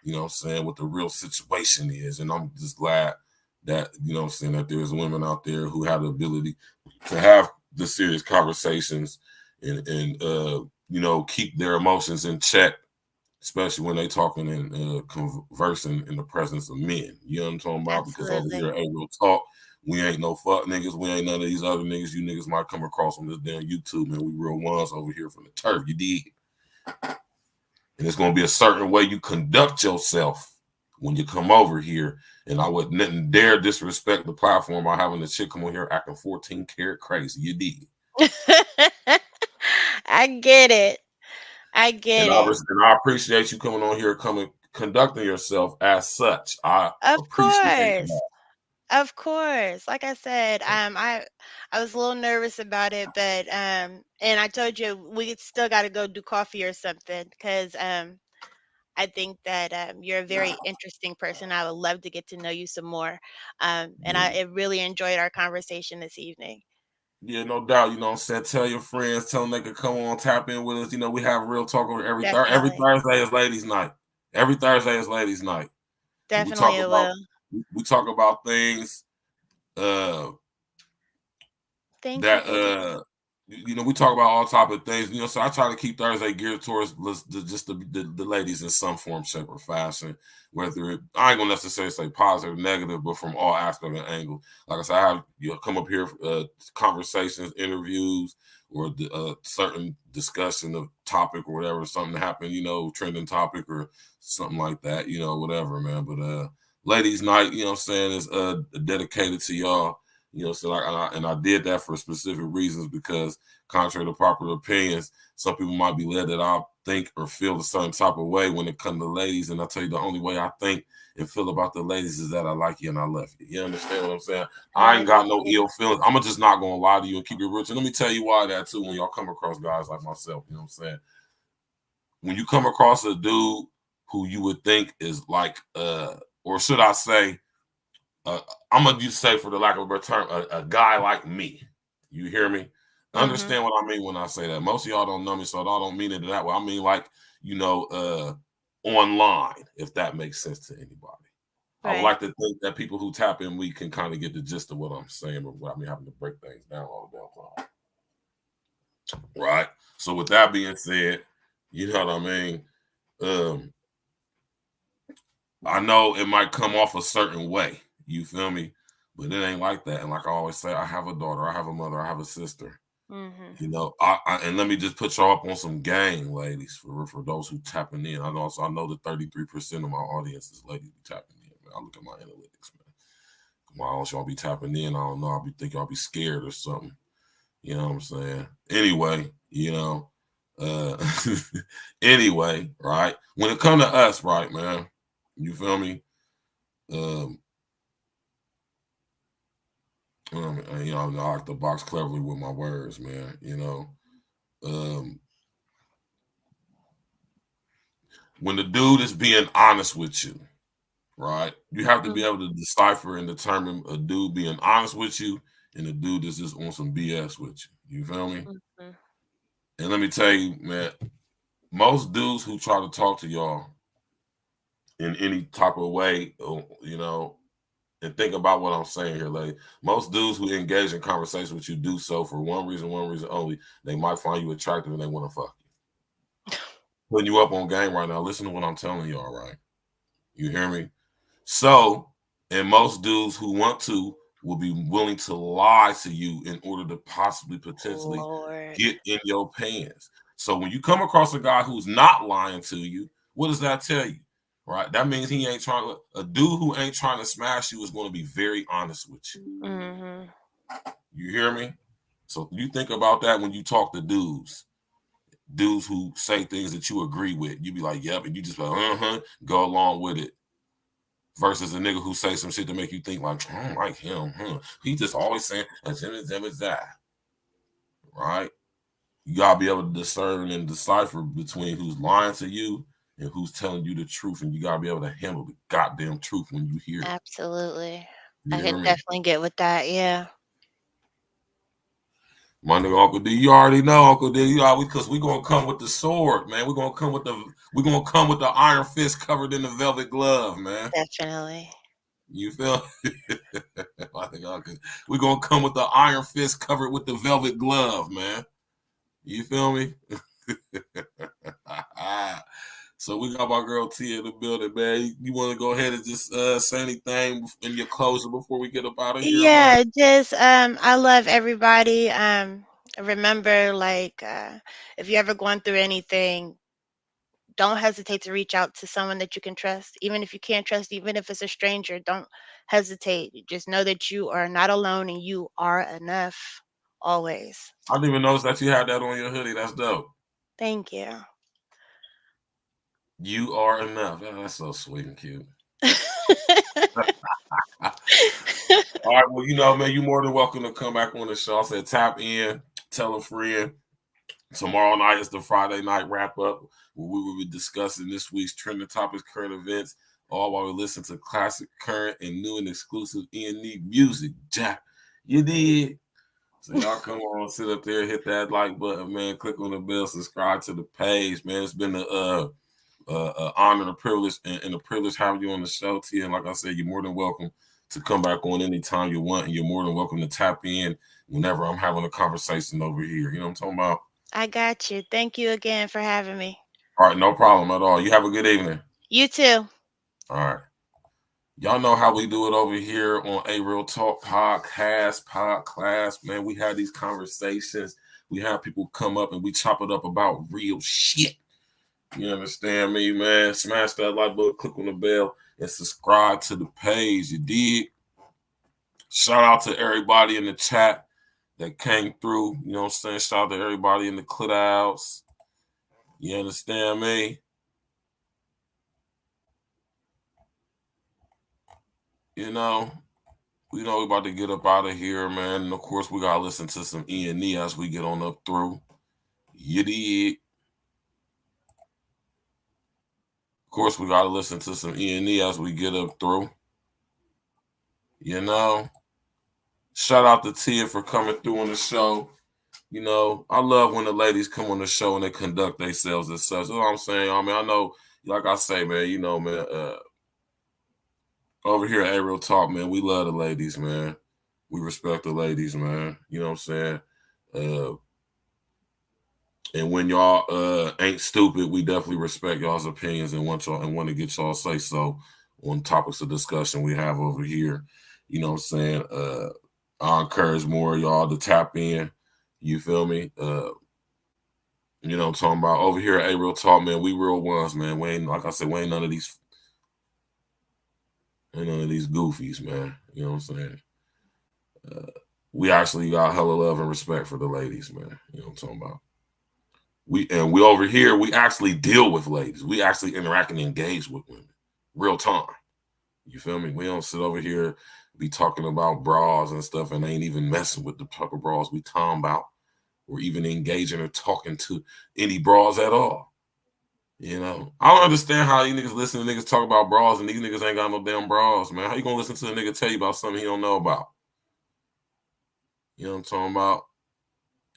you know what I'm saying, what the real situation is. And I'm just glad that, you know what I'm saying, that there's women out there who have the ability to have the serious conversations and you know, keep their emotions in check, especially when they talking and conversing in the presence of men. You know what I'm talking about? Because over here, hey, real talk, we ain't no fuck niggas. We ain't none of these other niggas you niggas might come across on this damn YouTube, man. We real ones over here from the turf. You dig? And it's going to be a certain way you conduct yourself when you come over here. And I wouldn't dare disrespect the platform by having the chick come on here acting 14 karat crazy. You dig? I get it. I get it. And I appreciate you coming on here, conducting yourself as such. I appreciate that. Of course. Like I said, I was a little nervous about it, but and I told you we still got to go do coffee or something because I think that you're a very interesting person. I would love to get to know you some more. And I really enjoyed our conversation this evening. Yeah, no doubt. You know what I'm saying? Tell your friends, tell them they can come on, tap in with us. You know, we have real talk over every Thursday is ladies' night. Every Thursday is ladies' night. Definitely We talk about things you know, we talk about all type of things, you know, so I try to keep Thursday geared towards just the ladies in some form, shape, or fashion, whether I ain't gonna necessarily say positive or negative, but from all aspects and angles. Like I said, I have come up here conversations, interviews, or certain discussion of topic or whatever, something happened, you know, trending topic or something like that, you know, whatever, man. But ladies' night, you know what I'm saying, is dedicated to y'all. You know, so I did that for specific reasons because, contrary to popular opinions, some people might be led that I think or feel a certain type of way when it comes to ladies. And I tell you, the only way I think and feel about the ladies is that I like you and I love you. You understand what I'm saying? I ain't got no ill feelings. I'm just not gonna lie to you and keep it real. And let me tell you why that too. When y'all come across guys like myself, you know what I'm saying? When you come across a dude who you would think is like, or should I say, I'm gonna just say, for the lack of a better term, a guy like me. You hear me? Understand what I mean when I say that. Most of y'all don't know me, so I don't mean it that way. I mean, like, you know, online, if that makes sense to anybody. Right. I would like to think that people who tap in, we can kind of get the gist of what I'm saying, but without me having to break things down all the damn time. Right. So with that being said, you know what I mean? I know it might come off a certain way. You feel me? But it ain't like that. And like I always say, I have a daughter, I have a mother, I have a sister. You know, and let me just put y'all up on some game, ladies, for those who tapping in. I know that 33% of my audience is ladies tapping in. Man. I look at my analytics, man. Why else y'all be tapping in? I don't know. I think y'all be scared or something. You know what I'm saying? Anyway, you know, anyway, right? When it come to us, right, man, you feel me? You know, I like to box cleverly with my words, man. You know, when the dude is being honest with you, right? You have to be able to decipher and determine a dude being honest with you and a dude that's just on some BS with you. You feel me? And let me tell you, man, most dudes who try to talk to y'all in any type of way, you know, and think about what I'm saying here, lady. Most dudes who engage in conversation with you do so for one reason only. They might find you attractive and they want to fuck you. Putting you up on game right now. Listen to what I'm telling y'all, right? You hear me? So, and most dudes who want to will be willing to lie to you in order to possibly, potentially get in your pants. So when you come across a guy who's not lying to you, what does that tell you? Right? That means he ain't trying to, a dude who ain't trying to smash you is going to be very honest with you. You hear me? So you think about that when you talk to dudes who say things that you agree with. You be like, yep, and you just like, go along with it. Versus a nigga who say some shit to make you think like, I don't like him. He just always saying, that. Right? You gotta be able to discern and decipher between who's lying to you and who's telling you the truth, and you gotta be able to handle the goddamn truth when you hear it. Absolutely. I can definitely get with that, yeah. My nigga Uncle D, you already know, Uncle D, because we gonna come with the sword, man. We're gonna come with the iron fist covered in the velvet glove, man. Definitely. You feel? I think we're gonna come with the iron fist covered with the velvet glove, man. You feel me? So we got my girl Tia in the building, man. You want to go ahead and just say anything in your closing before we get up out of here? Yeah, Man? just I love everybody. Remember, like, if you're ever going through anything, don't hesitate to reach out to someone that you can trust. Even if you can't trust, even if it's a stranger, don't hesitate. Just know that you are not alone and you are enough always. I didn't even notice that you had that on your hoodie. That's dope. Thank you. You are enough. Oh, that's so sweet and cute. All right, well, you know, man, you're more than welcome to come back on the show. I said tap in, tell a friend. Tomorrow night is the Friday night wrap up where we will be discussing this week's trending topics, current events, all while we listen to classic, current, and new and exclusive E&E music. Jack, you did. So y'all come on, sit up there, hit that like button, man. Click on the bell, subscribe to the page, man. It's been an honor and a privilege, and a privilege having you on the show, T. And like I said, you're more than welcome to come back on anytime you want, and you're more than welcome to tap in whenever I'm having a conversation over here. You know what I'm talking about? I got you. Thank you again for having me. All right, no problem at all. You have a good evening. You too. All right. Y'all know how we do it over here on A Real Talk podcast, man. We have these conversations. We have people come up and we chop it up about real shit. You understand me, man? Smash that like button, click on the bell, and subscribe to the page. You dig? Shout out to everybody in the chat that came through. You know what I'm saying? Shout out to everybody in the clouds. You understand me? You know we're about to get up out of here, man. And of course, we gotta listen to some E&E as we get on up through. You dig? Of course, we gotta listen to some E&E as we get up through. You know, shout out to Tia for coming through on the show. You know, I love when the ladies come on the show and they conduct themselves as such. That's what I'm saying. I mean, I know, like I say, man, you know, man, over here at A Real Talk, man, we love the ladies, man. We respect the ladies, man. You know what I'm saying? And when y'all ain't stupid, we definitely respect y'all's opinions and want to get y'all say so on topics of discussion we have over here. You know what I'm saying? I encourage more of y'all to tap in. You feel me? You know what I'm talking about? Over here at A Real Talk, man, we real ones, man. We ain't, like I said, we ain't none of these goofies, man. You know what I'm saying? We actually got hella love and respect for the ladies, man. You know what I'm talking about? We over here, we actually deal with ladies. We actually interact and engage with women. Real time. You feel me? We don't sit over here, be talking about bras and stuff and ain't even messing with the type of bras we talking about or even engaging or talking to any bras at all. You know? I don't understand how you niggas listen to niggas talk about bras and these niggas ain't got no damn bras, man. How you gonna listen to a nigga tell you about something he don't know about? You know what I'm talking about?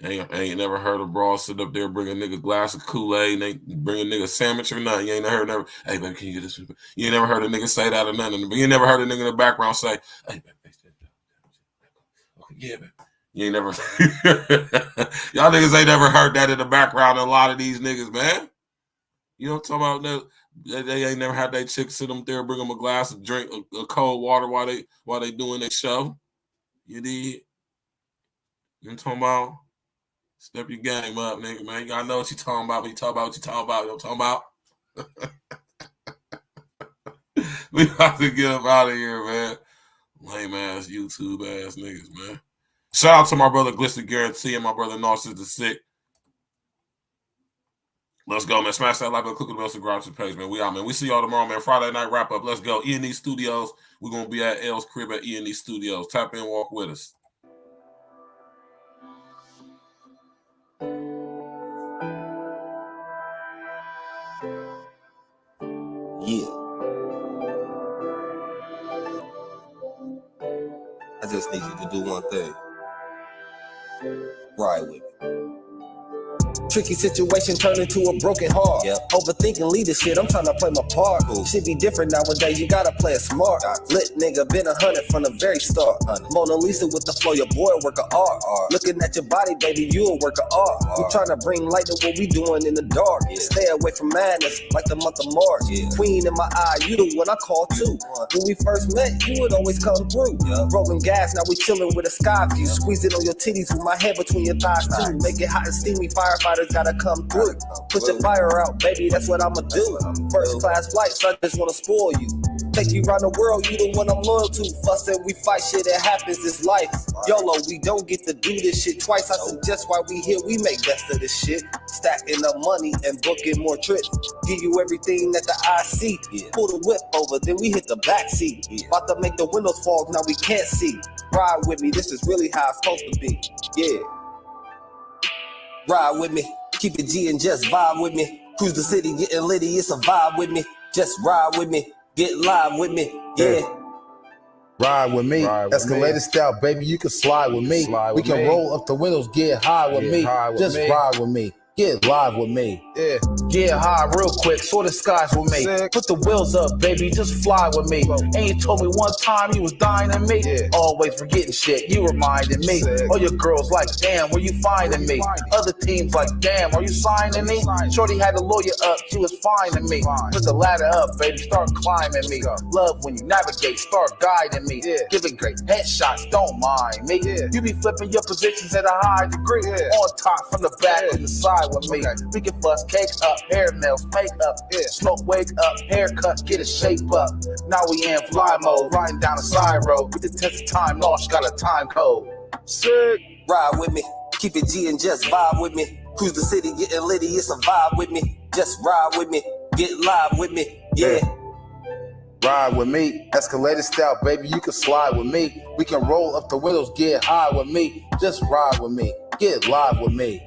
Ain't never heard a bra sit up there bring a nigga glass of Kool-Aid and they bring a nigga sandwich or nothing. You ain't never, hey, baby, can you get this? You ain't never heard a nigga say that or nothing. You ain't never heard a nigga in the background say, hey, baby, yeah, baby. You ain't never, y'all niggas ain't never heard that in the background of a lot of these niggas, man. You know what I'm talking about? They ain't never had their chick sit them there, bring them a glass of drink, a cold water while they doing their show. You did? You know what I'm talking about? Step your game up, nigga, man. You gotta know what you talking about when you talk about what you talking about. You know what I'm talking about? We have to get up out of here, man. Lame ass YouTube ass niggas, man. Shout out to my brother Glitzer Guarantee and my brother Narcissus the Sick. Let's go, man. Smash that like button, click on the bell, subscribe to the page, man. We out, man. We see y'all tomorrow, man. Friday night wrap up. Let's go. E&E Studios. We're gonna be at L's crib at E&E Studios. Tap in, walk with us. Yeah. I just need you to do one thing. Ride with me. tricky situation turned into a broken heart. Overthinking leader shit, I'm trying to play my part. Shit be different nowadays, you gotta play it smart. Lit nigga, been 100 from the very start. Mona Lisa with the flow, your boy work of art. Looking at your body, baby, you a work of art. We trying to bring light to what we doing in the dark. Stay away from madness, like the month of March. Queen in my eye, you the one I call too. When we first met, you would always come through. Rolling gas, now we chilling with a sky view. Squeezing on your titties with my head between your thighs too. Make it hot and steamy, firefighters gotta come through. Put your fire out, baby, that's what I'ma do. First class flights, I just wanna spoil you. Take you around the world, you the one I'm loyal to. Fuss and we fight, shit, it happens, it's life. YOLO, we don't get to do this shit twice. I suggest why we here, we make best of this shit. Stacking up money and booking more trips. Give you everything that the eye see. Pull the whip over, then we hit the back seat. About to make the windows fog, now we can't see. Ride with me, this is really how it's supposed to be. Yeah. Ride with me, keep it G and just vibe with me. Cruise the city, getting litty, it's a vibe with me. Just ride with me, get live with me, yeah. Ride with me, escalated style, baby, you can slide with me. We can roll up the windows, get high with me. Just ride with me, get live with me. Yeah, get high real quick, soar the skies with me. Put the wheels up, baby, just fly with me. And you told me one time you was dying in me. Always forgetting shit, you reminding me. All your girls like, damn, where you finding me? Other teams like, damn, are you signing me? Shorty had the lawyer up, she was finding me. Put the ladder up, baby, start climbing me. Love when you navigate, start guiding me. Giving great headshots, don't mind me. You be flipping your positions at a high degree. On top, from the back, and the side with me. We can bust cake up, hair nails, makeup, smoke, wake up, haircut, get a shape up. Now we in fly mode, riding down the side road. With the test of time lost, got a time code. Sick. Ride with me, keep it G and just vibe with me. Cruise the city, getting litty, it's a vibe with me. Just ride with me, get live with me, yeah. Ride with me, escalated style, baby, you can slide with me. We can roll up the windows, get high with me. Just ride with me, get live with me.